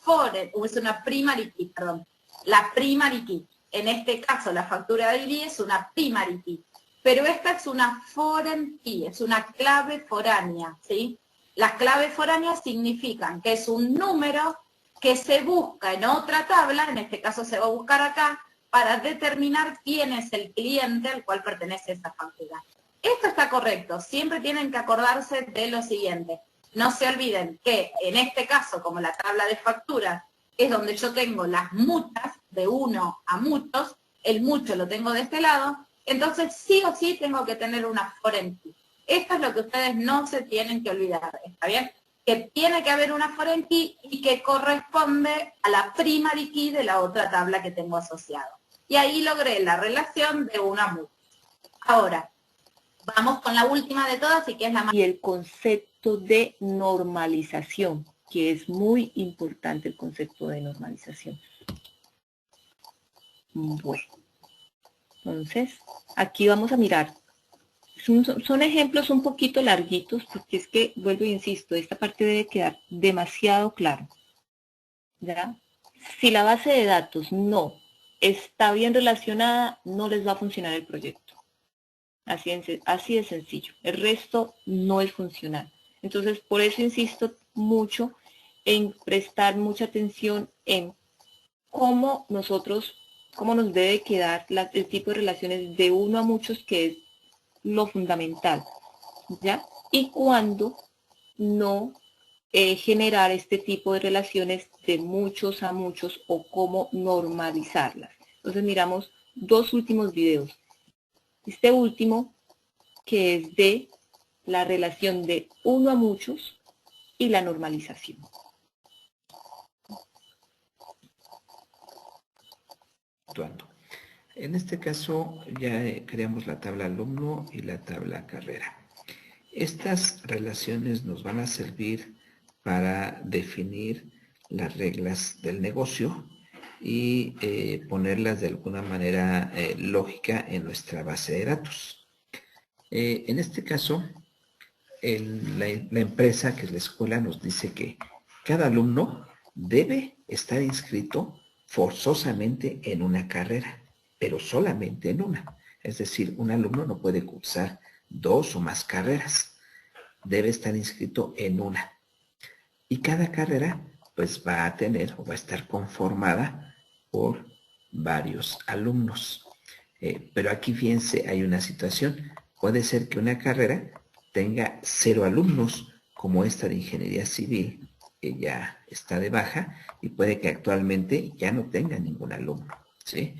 primary key, perdón, la primary key. En este caso, la factura de ID es una primary key, pero esta es una foreign key, es una clave foránea, ¿sí? Las claves foráneas significan que es un número que se busca en otra tabla, en este caso se va a buscar acá, para determinar quién es el cliente al cual pertenece esa factura. Esto está correcto, siempre tienen que acordarse de lo siguiente. No se olviden que en este caso, como la tabla de facturas es donde yo tengo las muchas, de uno a muchos, el mucho lo tengo de este lado, entonces sí o sí tengo que tener una foreign key. Esto es lo que ustedes no se tienen que olvidar, ¿está bien? Que tiene que haber una foreign key y que corresponde a la primary key de la otra tabla que tengo asociado. Y ahí logré la relación de uno a muchos. Ahora, vamos con la última de todas y que es la más... Y el concepto de normalización, que es muy importante el concepto de normalización. Bueno, entonces, aquí vamos a mirar. Son ejemplos un poquito larguitos, porque es que, vuelvo e insisto, esta parte debe quedar demasiado claro. ¿Ya? Si la base de datos no está bien relacionada, no les va a funcionar el proyecto. Así de sencillo. El resto no es funcional. Entonces, por eso insisto mucho en prestar mucha atención en cómo nos debe quedar el tipo de relaciones de uno a muchos, que es lo fundamental, ¿ya? Y cuándo no generar este tipo de relaciones de muchos a muchos o cómo normalizarlas. Entonces miramos dos últimos videos. Este último, que es de la relación de uno a muchos y la normalización. En este caso ya creamos la tabla alumno y la tabla carrera. Estas relaciones nos van a servir para definir las reglas del negocio y ponerlas de alguna manera lógica en nuestra base de datos. En este caso, la empresa, que es la escuela, nos dice que cada alumno debe estar inscrito forzosamente en una carrera, pero solamente en una. Es decir, un alumno no puede cursar 2 o más carreras. Debe estar inscrito en una. Y cada carrera pues va a tener o va a estar conformada por varios alumnos. Pero aquí fíjense, hay una situación. Puede ser que una carrera tenga 0 alumnos, como esta de ingeniería civil, que ya está de baja, y puede que actualmente ya no tenga ningún alumno, ¿sí?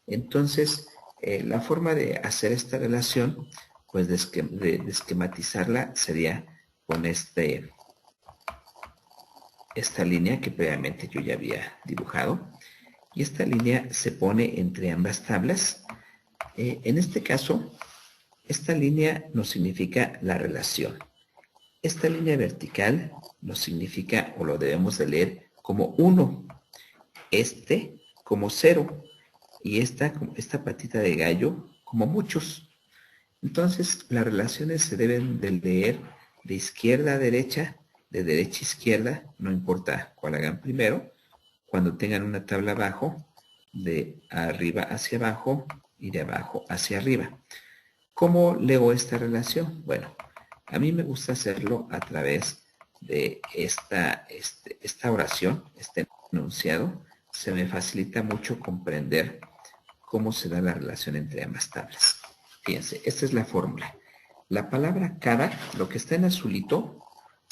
Entonces, la forma de hacer esta relación, pues de esquematizarla, sería con esta línea que previamente yo ya había dibujado. Y esta línea se pone entre ambas tablas. En este caso, esta línea nos significa la relación. Esta línea vertical nos significa, o lo debemos de leer, como 1. Este como 0. Y esta patita de gallo como muchos. Entonces, las relaciones se deben de leer de izquierda a derecha, de derecha a izquierda, no importa cuál hagan primero, cuando tengan una tabla abajo, de arriba hacia abajo y de abajo hacia arriba. ¿Cómo leo esta relación? Bueno, a mí me gusta hacerlo a través de esta oración, este enunciado. Se me facilita mucho comprender cómo se da la relación entre ambas tablas. Fíjense, esta es la fórmula. La palabra cada, lo que está en azulito,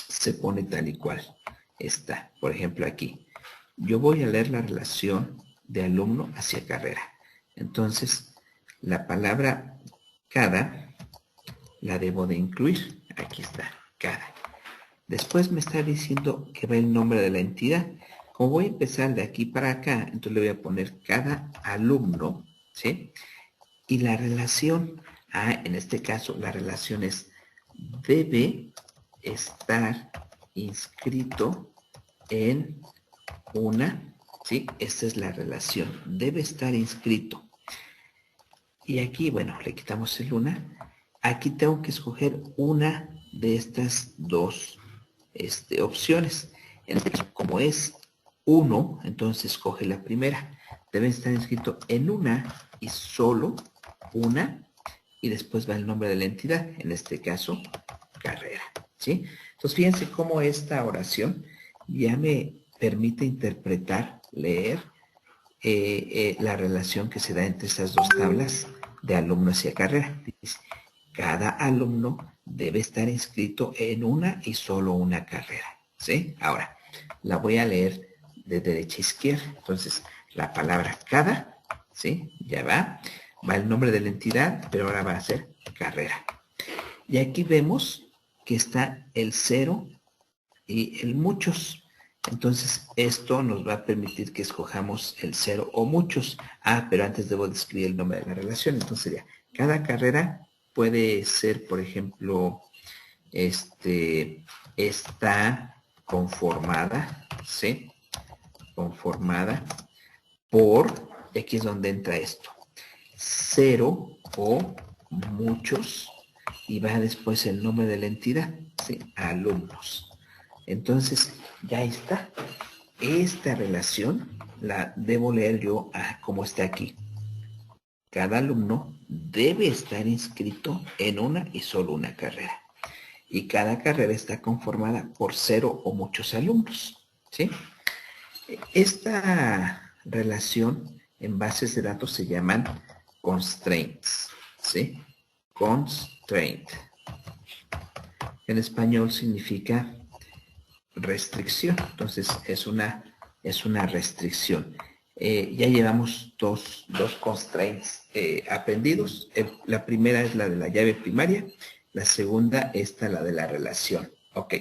se pone tal y cual está. Por ejemplo, aquí. Yo voy a leer la relación de alumno hacia carrera. Entonces, la palabra cada la debo de incluir. Aquí está, cada. Después me está diciendo que va el nombre de la entidad. Como voy a empezar de aquí para acá, entonces le voy a poner cada alumno, ¿sí? Y la relación, en este caso, la relación es debe estar inscrito en una, ¿sí? Esta es la relación, debe estar inscrito. Y aquí, bueno, le quitamos el una. Aquí tengo que escoger una de estas dos opciones. En este caso, como es 1, entonces escoge la primera. Debe estar inscrito en una y solo una, y después va el nombre de la entidad, en este caso, carrera, ¿sí? Entonces, fíjense cómo esta oración ya me permite interpretar, leer la relación que se da entre esas dos tablas de alumno hacia carrera. Dice, cada alumno debe estar inscrito en una y solo una carrera, ¿sí? Ahora, la voy a leer de derecha a izquierda. Entonces, la palabra cada, ¿sí? Ya va el nombre de la entidad, pero ahora va a ser carrera. Y aquí vemos que está el 0 y el muchos. Entonces, esto nos va a permitir que escojamos el 0 o muchos. Pero antes debo describir el nombre de la relación. Entonces sería, cada carrera puede ser, por ejemplo, está conformada, ¿sí? Conformada por, y aquí es donde entra esto, 0 o muchos, y va después el nombre de la entidad, ¿sí? Alumnos. Entonces, ya está. Esta relación la debo leer yo como está aquí. Cada alumno debe estar inscrito en una y solo una carrera. Y cada carrera está conformada por 0 o muchos alumnos, ¿sí? Esta relación en bases de datos se llaman constraints, ¿sí? Constraint. En español significa restricción. Entonces es una restricción. Ya llevamos dos constraints aprendidos. La primera es la de la llave primaria. La segunda esta, la de la relación. Ok.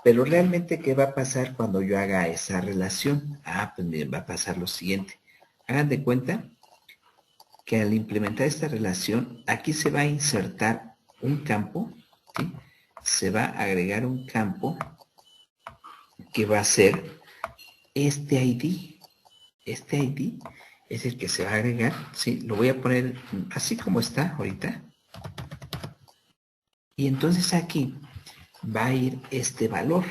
Pero realmente, ¿qué va a pasar cuando yo haga esa relación? Pues miren, va a pasar lo siguiente. Hagan de cuenta que al implementar esta relación, aquí se va a insertar un campo, ¿sí? Se va a agregar un campo que va a ser este ID. Este ID es el que se va a agregar, ¿sí? Lo voy a poner así como está ahorita. Y entonces aquí va a ir este valor.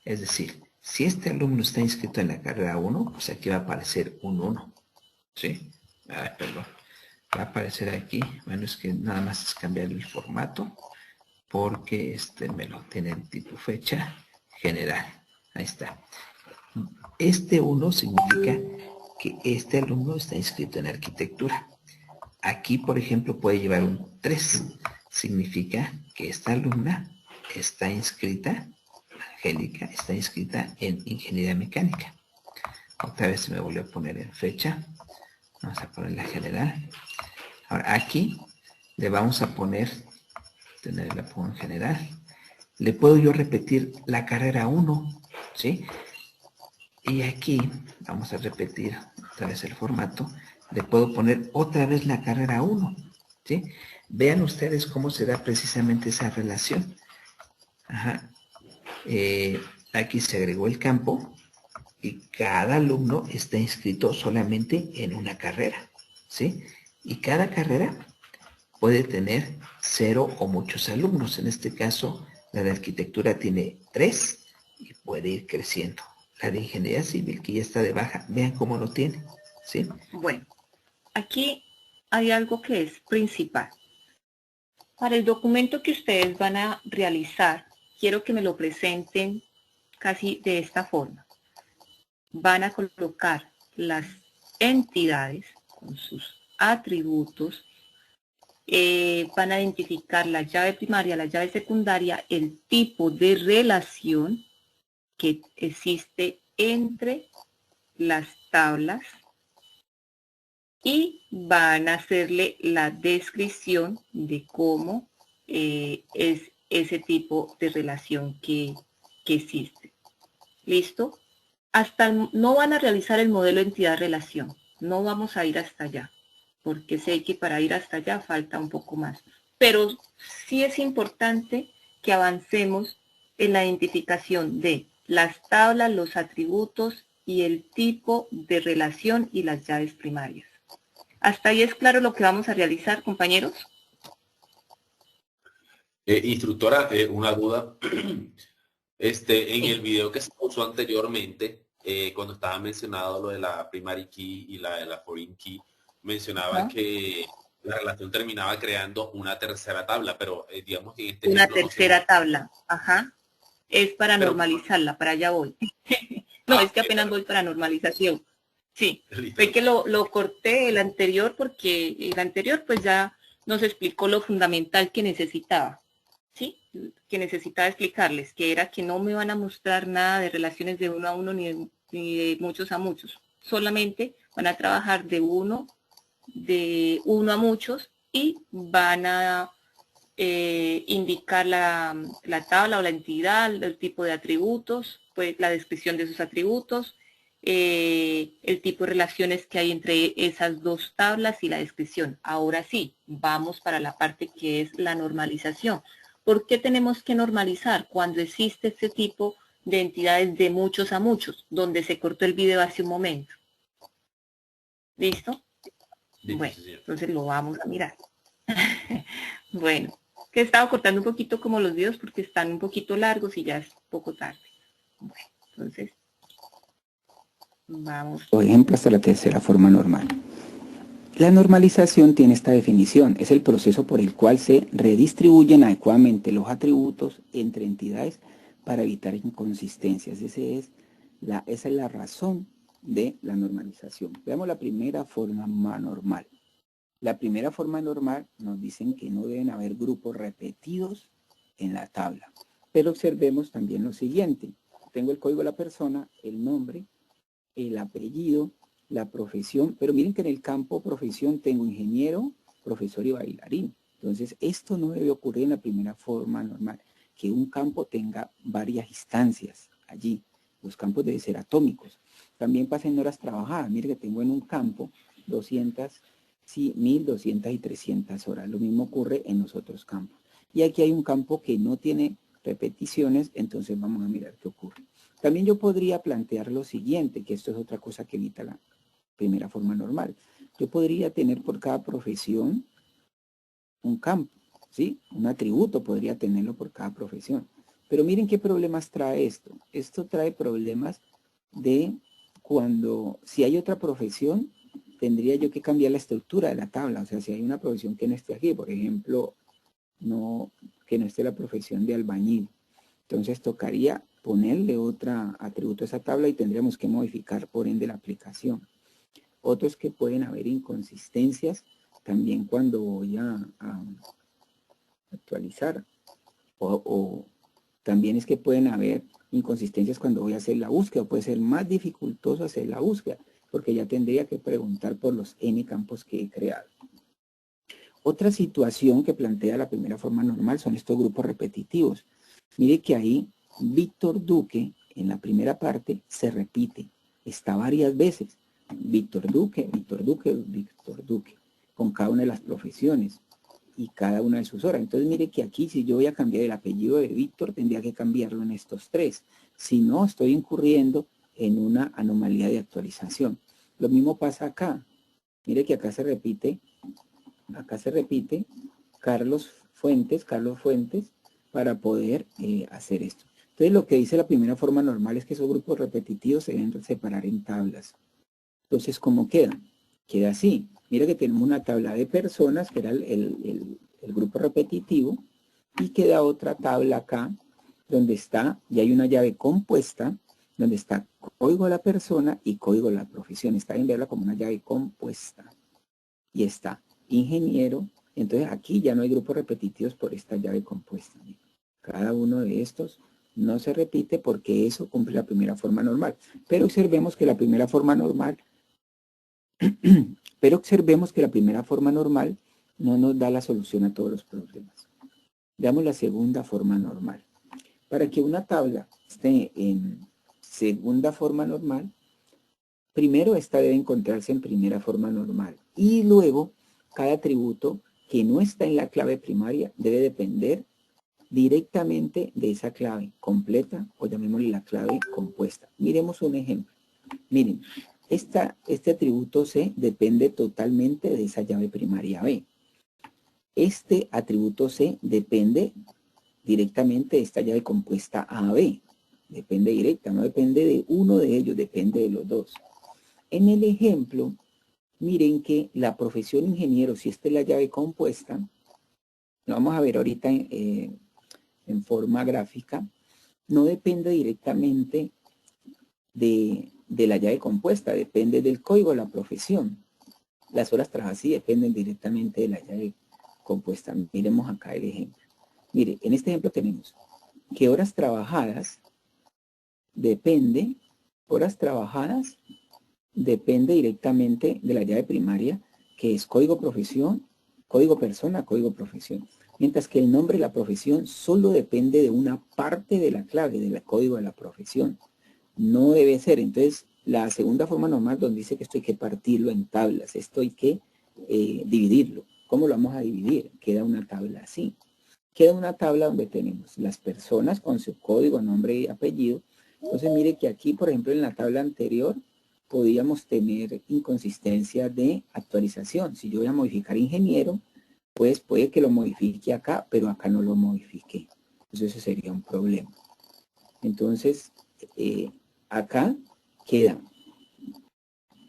Es decir, si este alumno está inscrito en la carrera 1, pues aquí va a aparecer un 1. ¿Sí? Perdón. Va a aparecer aquí. Bueno, es que nada más es cambiar el formato porque me lo tiene en tipo fecha general. Ahí está. Este 1 significa que este alumno está inscrito en arquitectura. Aquí, por ejemplo, puede llevar un 3. Significa que esta alumna está inscrita, Angélica, está inscrita en ingeniería mecánica. Otra vez se me volvió a poner en fecha. Vamos a poner la general. Ahora, aquí le vamos a poner, la pongo en general. Le puedo yo repetir la carrera 1, ¿sí? Y aquí vamos a repetir otra vez el formato. Le puedo poner otra vez la carrera 1, ¿sí? Vean ustedes cómo se da precisamente esa relación. Ajá. Aquí se agregó el campo y cada alumno está inscrito solamente en una carrera, ¿sí? Y cada carrera puede tener 0 o muchos alumnos. En este caso, la de arquitectura tiene 3 y puede ir creciendo. La de ingeniería civil, que ya está de baja, vean cómo lo tiene, ¿sí? Bueno, aquí hay algo que es principal. Para el documento que ustedes van a realizar, quiero que me lo presenten casi de esta forma. Van a colocar las entidades con sus atributos, van a identificar la llave primaria, la llave secundaria, el tipo de relación que existe entre las tablas y van a hacerle la descripción de cómo es ese tipo de relación que existe. ¿Listo? No van a realizar el modelo entidad-relación. No vamos a ir hasta allá, porque sé que para ir hasta allá falta un poco más. Pero sí es importante que avancemos en la identificación de las tablas, los atributos y el tipo de relación y las llaves primarias. ¿Hasta ahí es claro lo que vamos a realizar, compañeros? Instructora, una duda. En el video que se puso anteriormente, cuando estaba mencionado lo de la primary key y la de la foreign key, mencionaba que la relación terminaba creando una tercera tabla, pero digamos que en este una ejemplo tercera tabla, ajá. Es para normalizarla, para allá voy. No, es que apenas voy para normalización. Sí, fue que lo corté el anterior porque el anterior pues ya nos explicó lo fundamental que necesitaba, ¿sí? Que necesitaba explicarles, que era que no me van a mostrar nada de relaciones de uno a uno ni ni de muchos a muchos. Solamente van a trabajar de uno a muchos y van a indicar la tabla o la entidad, el tipo de atributos, pues la descripción de esos atributos, el tipo de relaciones que hay entre esas dos tablas y la descripción. Ahora sí, vamos para la parte que es la normalización. ¿Por qué tenemos que normalizar cuando existe este tipo de entidades de muchos a muchos, donde se cortó el video hace un momento? ¿Listo? Bueno, entonces lo vamos a mirar. Bueno, que he estado cortando un poquito como los videos porque están un poquito largos y ya es poco tarde. Bueno, entonces vamos. Por ejemplo, hasta la tercera forma normal. La normalización tiene esta definición. Es el proceso por el cual se redistribuyen adecuadamente los atributos entre entidades para evitar inconsistencias. Esa es la razón de la normalización. Veamos la primera forma normal. La primera forma normal nos dicen que no deben haber grupos repetidos en la tabla. Pero observemos también lo siguiente. Tengo el código de la persona, el nombre, el apellido, la profesión, pero miren que en el campo profesión tengo ingeniero, profesor y bailarín. Entonces, esto no debe ocurrir en la primera forma normal, que un campo tenga varias instancias allí. Los campos deben ser atómicos. También pasa en horas trabajadas. Miren que tengo en un campo 200, sí, 1200 y 300 horas. Lo mismo ocurre en los otros campos. Y aquí hay un campo que no tiene repeticiones, entonces vamos a mirar qué ocurre. También yo podría plantear lo siguiente, que esto es otra cosa que evita la primera forma normal. Yo podría tener por cada profesión un campo, ¿sí? Un atributo podría tenerlo por cada profesión. Pero miren qué problemas trae esto. Esto trae problemas de cuando, si hay otra profesión, tendría yo que cambiar la estructura de la tabla. O sea, si hay una profesión que no esté aquí, por ejemplo, que no esté la profesión de albañil. Entonces tocaría ponerle otro atributo a esa tabla y tendríamos que modificar por ende la aplicación. Otros que pueden haber inconsistencias también cuando voy a actualizar. O también es que pueden haber inconsistencias cuando voy a hacer la búsqueda. Puede ser más dificultoso hacer la búsqueda porque ya tendría que preguntar por los N campos que he creado. Otra situación que plantea la primera forma normal son estos grupos repetitivos. Mire que ahí Víctor Duque, en la primera parte, se repite. Está varias veces. Víctor Duque, Víctor Duque, Víctor Duque, con cada una de las profesiones y cada una de sus horas. Entonces mire que aquí si yo voy a cambiar el apellido de Víctor, tendría que cambiarlo en estos tres. Si no, estoy incurriendo en una anomalía de actualización. Lo mismo pasa acá. Mire que acá se repite Carlos Fuentes, para poder hacer esto. Entonces lo que dice la primera forma normal es que esos grupos repetitivos se deben separar en tablas. Entonces, ¿cómo queda? Queda así. Mira que tenemos una tabla de personas, que era el grupo repetitivo, y queda otra tabla acá, donde está, y hay una llave compuesta, donde está código de la persona y código de la profesión. Está bien verla como una llave compuesta. Y está ingeniero. Entonces aquí ya no hay grupos repetitivos por esta llave compuesta. Cada uno de estos no se repite porque eso cumple la primera forma normal. Pero observemos que la primera forma normal no nos da la solución a todos los problemas. Veamos la segunda forma normal. Para que una tabla esté en segunda forma normal, primero esta debe encontrarse en primera forma normal. Y luego, cada atributo que no está en la clave primaria debe depender directamente de esa clave completa o llamémosle la clave compuesta. Miremos un ejemplo. Miren, este atributo C depende totalmente de esa llave primaria B. Este atributo C depende directamente de esta llave compuesta AB. Depende directa, no depende de uno de ellos, depende de los dos. En el ejemplo, miren que la profesión ingeniero, si esta es la llave compuesta, lo vamos a ver ahorita en forma gráfica, no depende directamente de la llave compuesta, depende del código de la profesión. Las horas trabajadas sí dependen directamente de la llave compuesta. Miremos acá el ejemplo. Mire, en este ejemplo tenemos que horas trabajadas depende horas trabajadas depende directamente de la llave primaria, que es código profesión, código persona, código profesión. Mientras que el nombre de la profesión solo depende de una parte de la clave, del código de la profesión. No debe ser. Entonces, la segunda forma normal donde dice que esto hay que partirlo en tablas, esto hay que dividirlo. ¿Cómo lo vamos a dividir? Queda una tabla así. Queda una tabla donde tenemos las personas con su código, nombre y apellido. Entonces, mire que aquí, por ejemplo, en la tabla anterior, podíamos tener inconsistencia de actualización. Si yo voy a modificar ingeniero, pues puede que lo modifique acá, pero acá no lo modifique. Entonces ese sería un problema. Entonces, acá quedan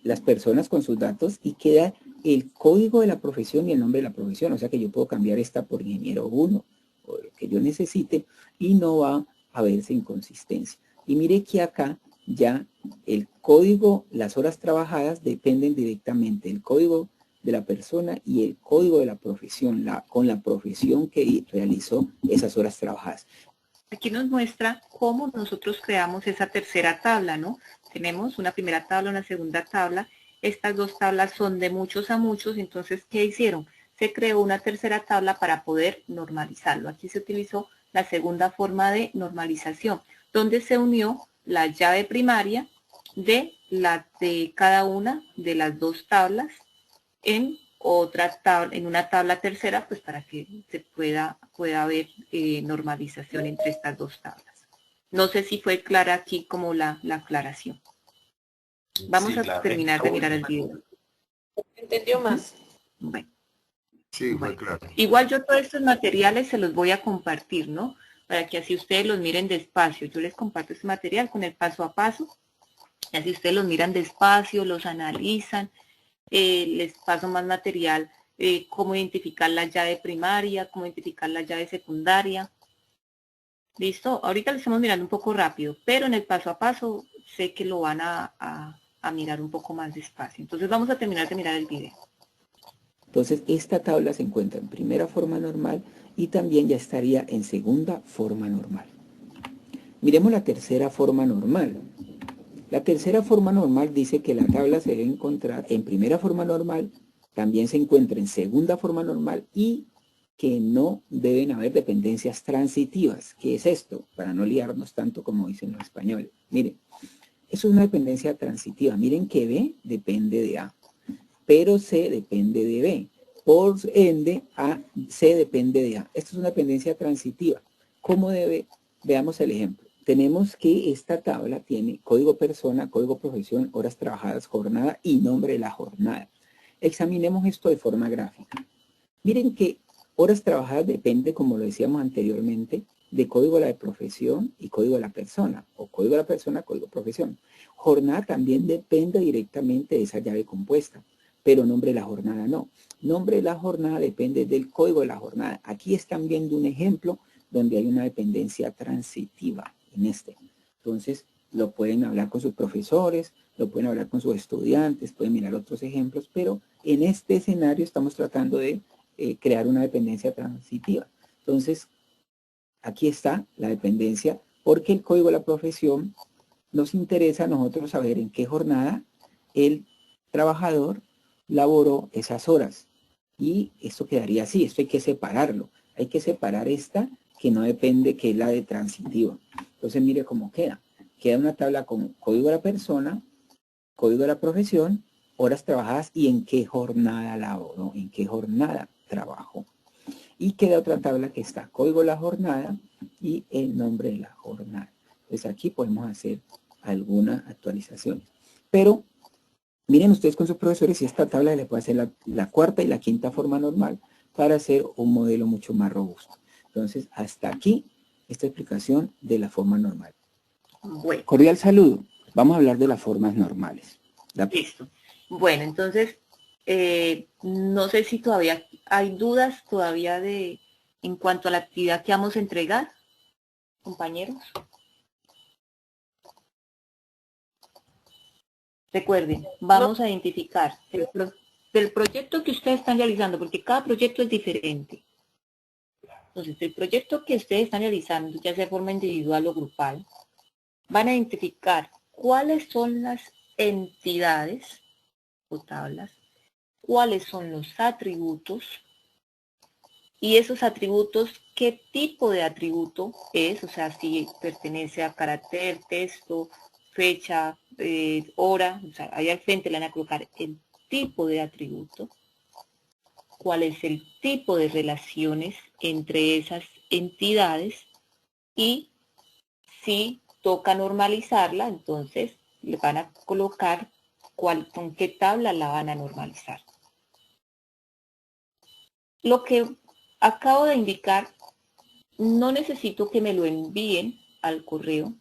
las personas con sus datos y queda el código de la profesión y el nombre de la profesión. O sea que yo puedo cambiar esta por ingeniero 1 o lo que yo necesite y no va a verse inconsistencia. Y mire que acá ya el código, las horas trabajadas dependen directamente del código de la persona y el código de la profesión, con la profesión que realizó esas horas trabajadas. Aquí nos muestra cómo nosotros creamos esa tercera tabla, ¿no? Tenemos una primera tabla, una segunda tabla. Estas dos tablas son de muchos a muchos, entonces, ¿qué hicieron? Se creó una tercera tabla para poder normalizarlo. Aquí se utilizó la segunda forma de normalización, donde se unió la llave primaria de cada una de las dos tablas en otra tabla, en una tabla tercera, pues para que se pueda haber normalización entre estas dos tablas. No sé si fue clara aquí como la aclaración. Vamos Sí, a claro. terminar de mirar el video. ¿Entendió más? Bueno. Sí, fue Bueno, claro. igual yo todos estos materiales se los voy a compartir, ¿no? Para que así ustedes los miren despacio. Yo les comparto este material con el paso a paso. Y así ustedes los miran despacio, los analizan. Les paso más material, cómo identificar la llave primaria, cómo identificar la llave secundaria. ¿Listo? Ahorita lo estamos mirando un poco rápido, pero en el paso a paso sé que lo van a mirar un poco más despacio. Entonces vamos a terminar de mirar el video. Entonces, esta tabla se encuentra en primera forma normal y también ya estaría en segunda forma normal. Miremos la tercera forma normal. La tercera forma normal dice que la tabla se debe encontrar en primera forma normal, también se encuentra en segunda forma normal y que no deben haber dependencias transitivas. ¿Qué es esto? Para no liarnos tanto como dicen los españoles. Miren, eso es una dependencia transitiva. Miren que B depende de A, pero C depende de B. Por ende, C depende de A. Esto es una dependencia transitiva. ¿Cómo debe? Veamos el ejemplo. Tenemos que esta tabla tiene código persona, código profesión, horas trabajadas, jornada y nombre de la jornada. Examinemos esto de forma gráfica. Miren que horas trabajadas depende, como lo decíamos anteriormente, de código de la profesión y código de la persona, o código de la persona, código profesión. Jornada también depende directamente de esa llave compuesta, pero nombre de la jornada no. Nombre de la jornada depende del código de la jornada. Aquí están viendo un ejemplo donde hay una dependencia transitiva en este. Entonces, lo pueden hablar con sus profesores, lo pueden hablar con sus estudiantes, pueden mirar otros ejemplos, pero en este escenario estamos tratando de crear una dependencia transitiva. Entonces, aquí está la dependencia, porque el código de la profesión nos interesa a nosotros saber en qué jornada el trabajador laboró esas horas. Y esto quedaría así, esto hay que separarlo. Hay que separar esta que no depende, que es la de transitiva. Entonces mire cómo queda. Queda una tabla con código de la persona, código de la profesión, horas trabajadas y en qué jornada laboró, en qué jornada trabajó. Y queda otra tabla que está código de la jornada y el nombre de la jornada. Entonces aquí podemos hacer algunas actualizaciones. Pero miren ustedes con sus profesores si esta tabla le puede hacer la cuarta y la quinta forma normal para hacer un modelo mucho más robusto. Entonces, hasta aquí esta explicación de la forma normal. Bueno. Cordial saludo. Vamos a hablar de las formas normales. Listo. Bueno, entonces, no sé si todavía hay dudas todavía en cuanto a la actividad que vamos a entregar, compañeros. Recuerden, vamos a identificar el proyecto que ustedes están realizando, porque cada proyecto es diferente. Entonces, el proyecto que ustedes están realizando, ya sea de forma individual o grupal, van a identificar cuáles son las entidades o tablas, cuáles son los atributos y esos atributos, qué tipo de atributo es, o sea, si pertenece a carácter, texto, fecha, hora, o sea, ahí al frente le van a colocar el tipo de atributo, cuál es el tipo de relaciones entre esas entidades y si toca normalizarla, entonces le van a colocar con qué tabla la van a normalizar. Lo que acabo de indicar, no necesito que me lo envíen al correo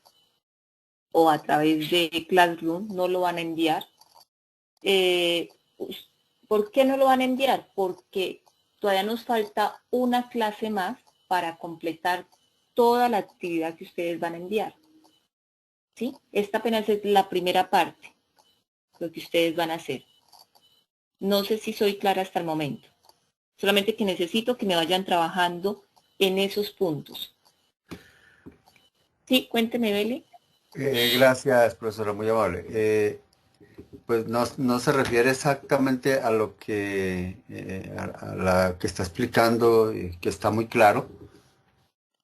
o a través de Classroom, no lo van a enviar. ¿Por qué no lo van a enviar? Porque todavía nos falta una clase más para completar toda la actividad que ustedes van a enviar. ¿Sí? Esta apenas es la primera parte, lo que ustedes van a hacer. No sé si soy clara hasta el momento. Solamente que necesito que me vayan trabajando en esos puntos. Sí, cuénteme, Beli. Gracias, profesora, muy amable. Pues no se refiere exactamente a lo que a la que está explicando, que está muy claro,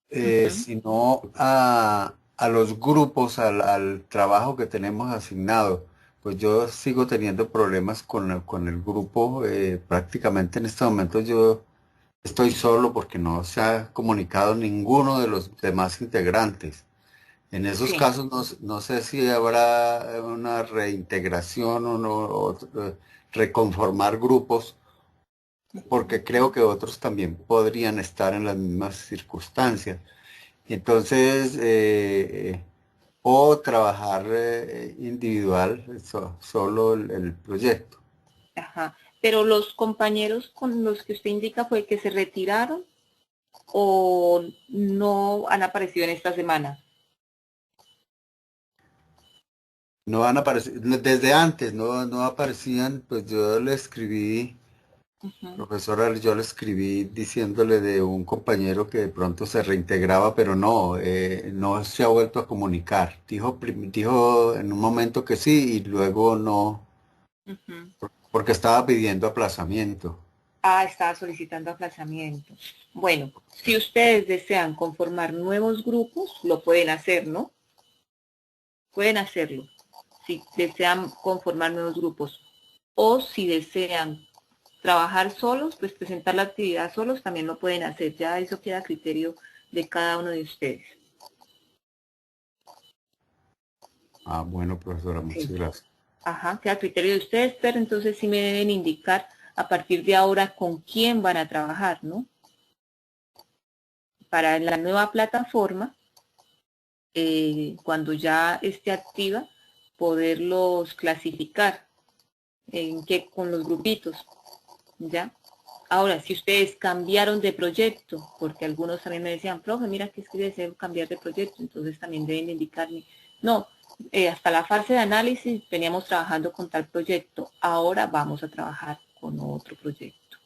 sino a los grupos, al trabajo que tenemos asignado. Pues yo sigo teniendo problemas con el grupo. Prácticamente en este momento yo estoy solo porque no se ha comunicado ninguno de los demás integrantes. En esos Sí. casos no sé si habrá una reintegración o no, reconformar grupos, porque creo que otros también podrían estar en las mismas circunstancias. Entonces, o trabajar individual, solo el proyecto. Ajá. Pero los compañeros con los que usted indica fue que se retiraron o no han aparecido en esta semana. No han aparecido, desde antes no aparecían, pues yo le escribí, profesora, yo le escribí diciéndole de un compañero que de pronto se reintegraba, pero no se ha vuelto a comunicar. Dijo en un momento que sí y luego no, porque estaba pidiendo aplazamiento. Ah, estaba solicitando aplazamiento. Bueno, si ustedes desean conformar nuevos grupos, lo pueden hacer, ¿no? Pueden hacerlo. Si desean conformar nuevos grupos. O si desean trabajar solos, pues presentar la actividad solos, también lo pueden hacer. Ya eso queda a criterio de cada uno de ustedes. Ah, bueno, profesora, muchas gracias. Ajá, queda a criterio de ustedes, pero entonces sí me deben indicar a partir de ahora con quién van a trabajar, ¿no? Para la nueva plataforma, cuando ya esté activa, poderlos clasificar con los grupitos, ¿ya? Ahora, si ustedes cambiaron de proyecto, porque algunos también me decían, profe, mira que es que deseo cambiar de proyecto, entonces también deben de indicarme, no, hasta la fase de análisis veníamos trabajando con tal proyecto, ahora vamos a trabajar con otro proyecto.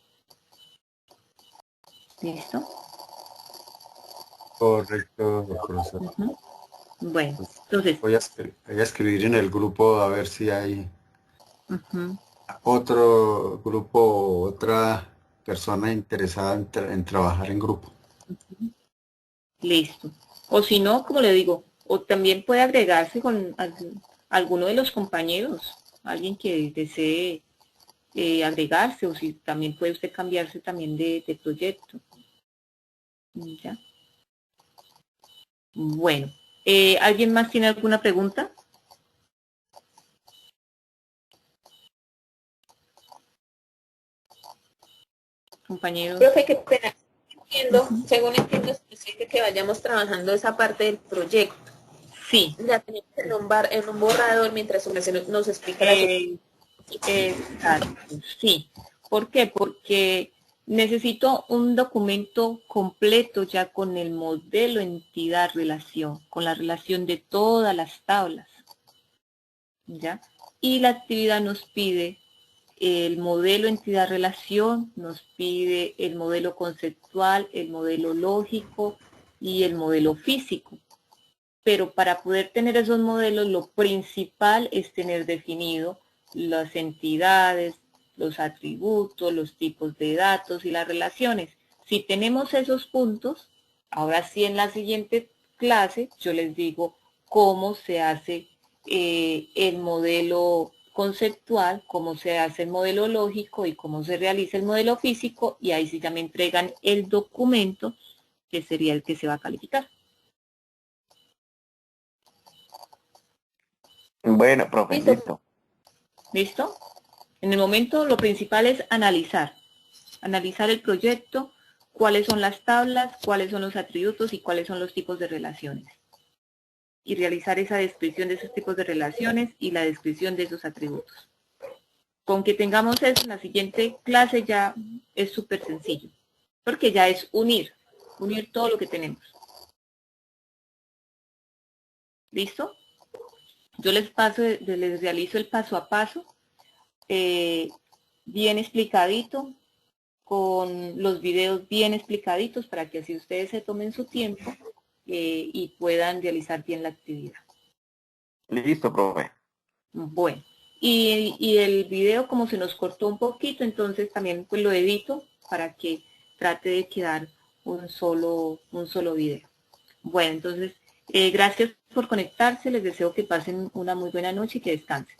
¿Listo? Correcto, profesor. Bueno, entonces... Voy a escribir en el grupo a ver si hay otro grupo, otra persona interesada en trabajar en grupo. Listo. O si no, como le digo, o también puede agregarse con alguno de los compañeros, alguien que desee agregarse, o si también puede usted cambiarse también de proyecto. ¿Ya? Bueno, ¿alguien más tiene alguna pregunta? Compañeros. Profe, qué pena. Según entiendo, es que vayamos trabajando esa parte del proyecto. Sí. La tenemos en un borrador mientras nos explica la Exacto, sí. ¿Por qué? Porque necesito un documento completo ya con el modelo entidad relación, con la relación de todas las tablas, ¿ya? Y la actividad nos pide el modelo entidad relación, nos pide el modelo conceptual, el modelo lógico y el modelo físico. pero para poder tener esos modelos lo principal es tener definido las entidades, los atributos, los tipos de datos y las relaciones. Si tenemos esos puntos, ahora sí en la siguiente clase yo les digo cómo se hace el modelo conceptual, cómo se hace el modelo lógico y cómo se realiza el modelo físico, y ahí sí ya me entregan el documento que sería el que se va a calificar. Bueno, profe, listo. ¿Listo? En el momento lo principal es analizar el proyecto, cuáles son las tablas, cuáles son los atributos y cuáles son los tipos de relaciones. Y realizar esa descripción de esos tipos de relaciones y la descripción de esos atributos. Con que tengamos eso en la siguiente clase ya es súper sencillo, porque ya es unir todo lo que tenemos. ¿Listo? Yo les realizo el paso a paso, bien explicadito, con los videos bien explicaditos para que así ustedes se tomen su tiempo y puedan realizar bien la actividad. Listo, profe. Bueno, y el video como se nos cortó un poquito, entonces también pues lo edito para que trate de quedar un solo video. Bueno, entonces gracias por conectarse, les deseo que pasen una muy buena noche y que descansen.